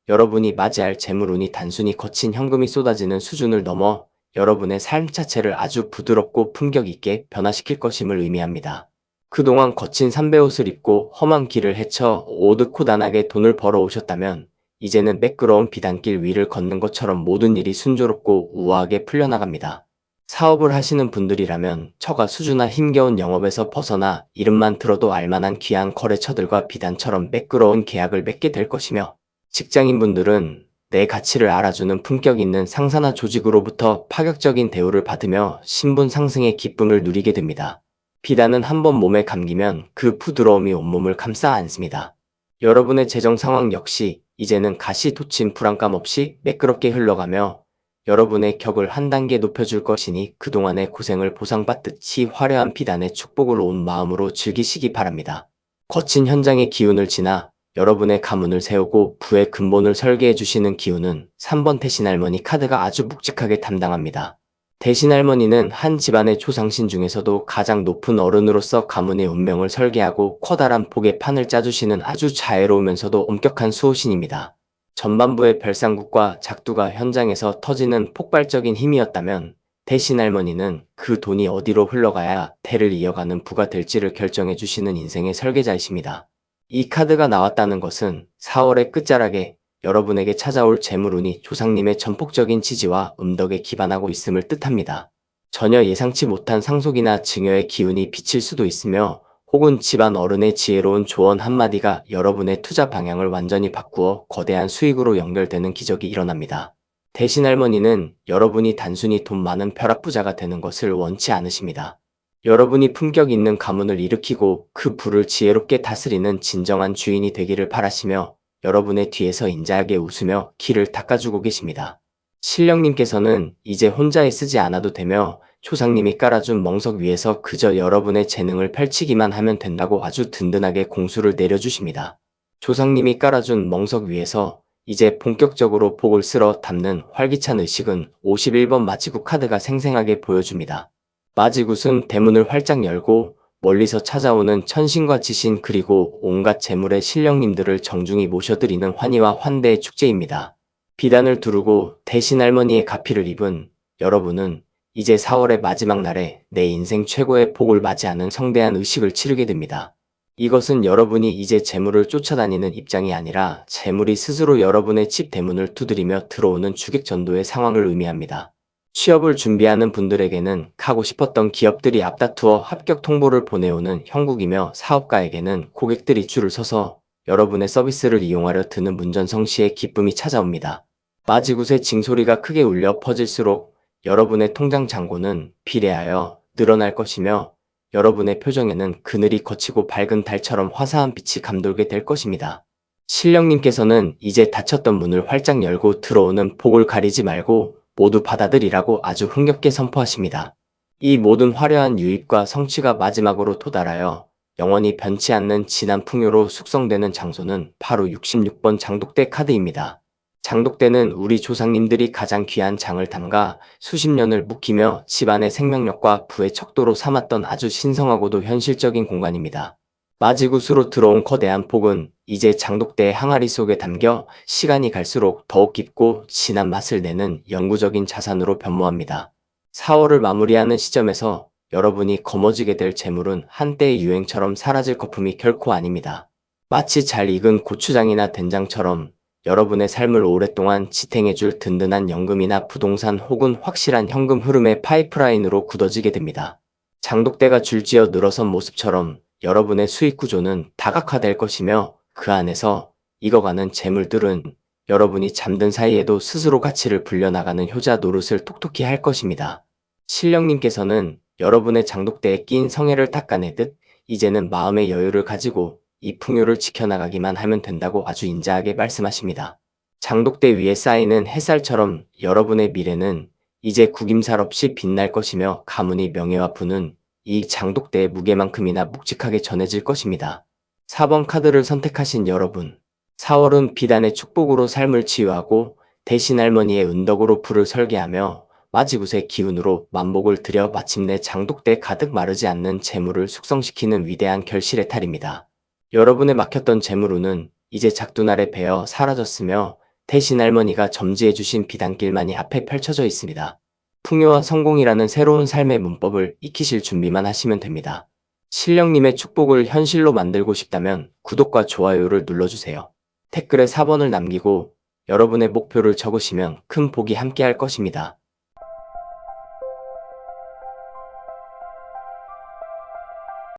S1: 여러분이 맞이할 재물운이 단순히 거친 현금이 쏟아지는 수준을 넘어 여러분의 삶 자체를 아주 부드럽고 품격 있게 변화시킬 것임을 의미합니다. 그동안 거친 삼배옷을 입고 험한 길을 헤쳐 오듯코단하게 돈을 벌어오셨다면 이제는 매끄러운 비단길 위를 걷는 것처럼 모든 일이 순조롭고 우아하게 풀려나갑니다. 사업을 하시는 분들이라면 처가 수준화 힘겨운 영업에서 벗어나 이름만 들어도 알만한 귀한 거래처들과 비단처럼 매끄러운 계약을 맺게 될 것이며 직장인분들은 내 가치를 알아주는 품격 있는 상사나 조직으로부터 파격적인 대우를 받으며 신분 상승의 기쁨을 누리게 됩니다. 비단은 한번 몸에 감기면 그 부드러움이 온몸을 감싸 안습니다. 여러분의 재정 상황 역시 이제는 가시돋친 불안감 없이 매끄럽게 흘러가며 여러분의 격을 한 단계 높여줄 것이니 그동안의 고생을 보상받듯이 화려한 비단의 축복을 온 마음으로 즐기시기 바랍니다. 거친 현장의 기운을 지나 여러분의 가문을 세우고 부의 근본을 설계해 주시는 기운은 3번 대신할머니 카드가 아주 묵직하게 담당합니다. 대신할머니는 한 집안의 조상신 중에서도 가장 높은 어른으로서 가문의 운명을 설계하고 커다란 복의 판을 짜주시는 아주 자애로우면서도 엄격한 수호신입니다. 전반부의 별상국과 작두가 현장에서 터지는 폭발적인 힘이었다면 대신할머니는 그 돈이 어디로 흘러가야 대를 이어가는 부가 될지를 결정해 주시는 인생의 설계자이십니다. 이 카드가 나왔다는 것은 4월의 끝자락에 여러분에게 찾아올 재물운이 조상님의 전폭적인 지지와 음덕에 기반하고 있음을 뜻합니다. 전혀 예상치 못한 상속이나 증여의 기운이 비칠 수도 있으며 혹은 집안 어른의 지혜로운 조언 한마디가 여러분의 투자 방향을 완전히 바꾸어 거대한 수익으로 연결되는 기적이 일어납니다. 대신할머니는 여러분이 단순히 돈 많은 벼락부자가 되는 것을 원치 않으십니다. 여러분이 품격 있는 가문을 일으키고 그 부를 지혜롭게 다스리는 진정한 주인이 되기를 바라시며 여러분의 뒤에서 인자하게 웃으며 길을 닦아주고 계십니다. 신령님께서는 이제 혼자 애쓰지 않아도 되며 조상님이 깔아준 멍석 위에서 그저 여러분의 재능을 펼치기만 하면 된다고 아주 든든하게 공수를 내려주십니다. 조상님이 깔아준 멍석 위에서 이제 본격적으로 복을 쓸어 담는 활기찬 의식은 51번 마지굿 카드가 생생하게 보여줍니다. 마지굿은 대문을 활짝 열고 멀리서 찾아오는 천신과 지신 그리고 온갖 재물의 신령님들을 정중히 모셔드리는 환희와 환대의 축제입니다. 비단을 두르고 대신할머니의 가피를 입은 여러분은 이제 4월의 마지막 날에 내 인생 최고의 복을 맞이하는 성대한 의식을 치르게 됩니다. 이것은 여러분이 이제 재물을 쫓아다니는 입장이 아니라 재물이 스스로 여러분의 집 대문을 두드리며 들어오는 주객전도의 상황을 의미합니다. 취업을 준비하는 분들에게는 가고 싶었던 기업들이 앞다투어 합격 통보를 보내오는 형국이며 사업가에게는 고객들이 줄을 서서 여러분의 서비스를 이용하려 드는 문전성시의 기쁨이 찾아옵니다. 마지굿의 징소리가 크게 울려 퍼질수록 여러분의 통장 잔고는 비례하여 늘어날 것이며 여러분의 표정에는 그늘이 거치고 밝은 달처럼 화사한 빛이 감돌게 될 것입니다. 신령님께서는 이제 닫혔던 문을 활짝 열고 들어오는 복을 가리지 말고 모두 받아들이라고 아주 흥겹게 선포하십니다. 이 모든 화려한 유입과 성취가 마지막으로 도달하여 영원히 변치 않는 진한 풍요로 숙성되는 장소는 바로 66번 장독대 카드입니다. 장독대는 우리 조상님들이 가장 귀한 장을 담가 수십 년을 묵히며 집안의 생명력과 부의 척도로 삼았던 아주 신성하고도 현실적인 공간입니다. 마지구스로 들어온 거대한 폭은 이제 장독대의 항아리 속에 담겨 시간이 갈수록 더욱 깊고 진한 맛을 내는 영구적인 자산으로 변모합니다. 4월을 마무리하는 시점에서 여러분이 거머쥐게 될 재물은 한때의 유행처럼 사라질 거품이 결코 아닙니다. 마치 잘 익은 고추장이나 된장처럼 여러분의 삶을 오랫동안 지탱해줄 든든한 연금이나 부동산 혹은 확실한 현금 흐름의 파이프라인으로 굳어지게 됩니다. 장독대가 줄지어 늘어선 모습처럼 여러분의 수익 구조는 다각화될 것이며 그 안에서 익어가는 재물들은 여러분이 잠든 사이에도 스스로 가치를 불려나가는 효자 노릇을 톡톡히 할 것입니다. 신령님께서는 여러분의 장독대에 낀 성애를 닦아내듯 이제는 마음의 여유를 가지고 이 풍요를 지켜나가기만 하면 된다고 아주 인자하게 말씀하십니다. 장독대 위에 쌓이는 햇살처럼 여러분의 미래는 이제 구김살 없이 빛날 것이며 가문의 명예와 부는 이 장독대의 무게만큼이나 묵직하게 전해질 것입니다. 4번 카드를 선택하신 여러분, 4월은 비단의 축복으로 삶을 치유하고 대신 할머니의 은덕으로 불을 설계하며 마지굿의 기운으로 만복을 들여 마침내 장독대 가득 마르지 않는 재물을 숙성시키는 위대한 결실의 탈입니다. 여러분의 막혔던 재물운은 이제 작두날에 베어 사라졌으며 대신 할머니가 점지해주신 비단길만이 앞에 펼쳐져 있습니다. 풍요와 성공이라는 새로운 삶의 문법을 익히실 준비만 하시면 됩니다. 신령님의 축복을 현실로 만들고 싶다면 구독과 좋아요를 눌러주세요. 댓글에 4번을 남기고 여러분의 목표를 적으시면 큰 복이 함께할 것입니다.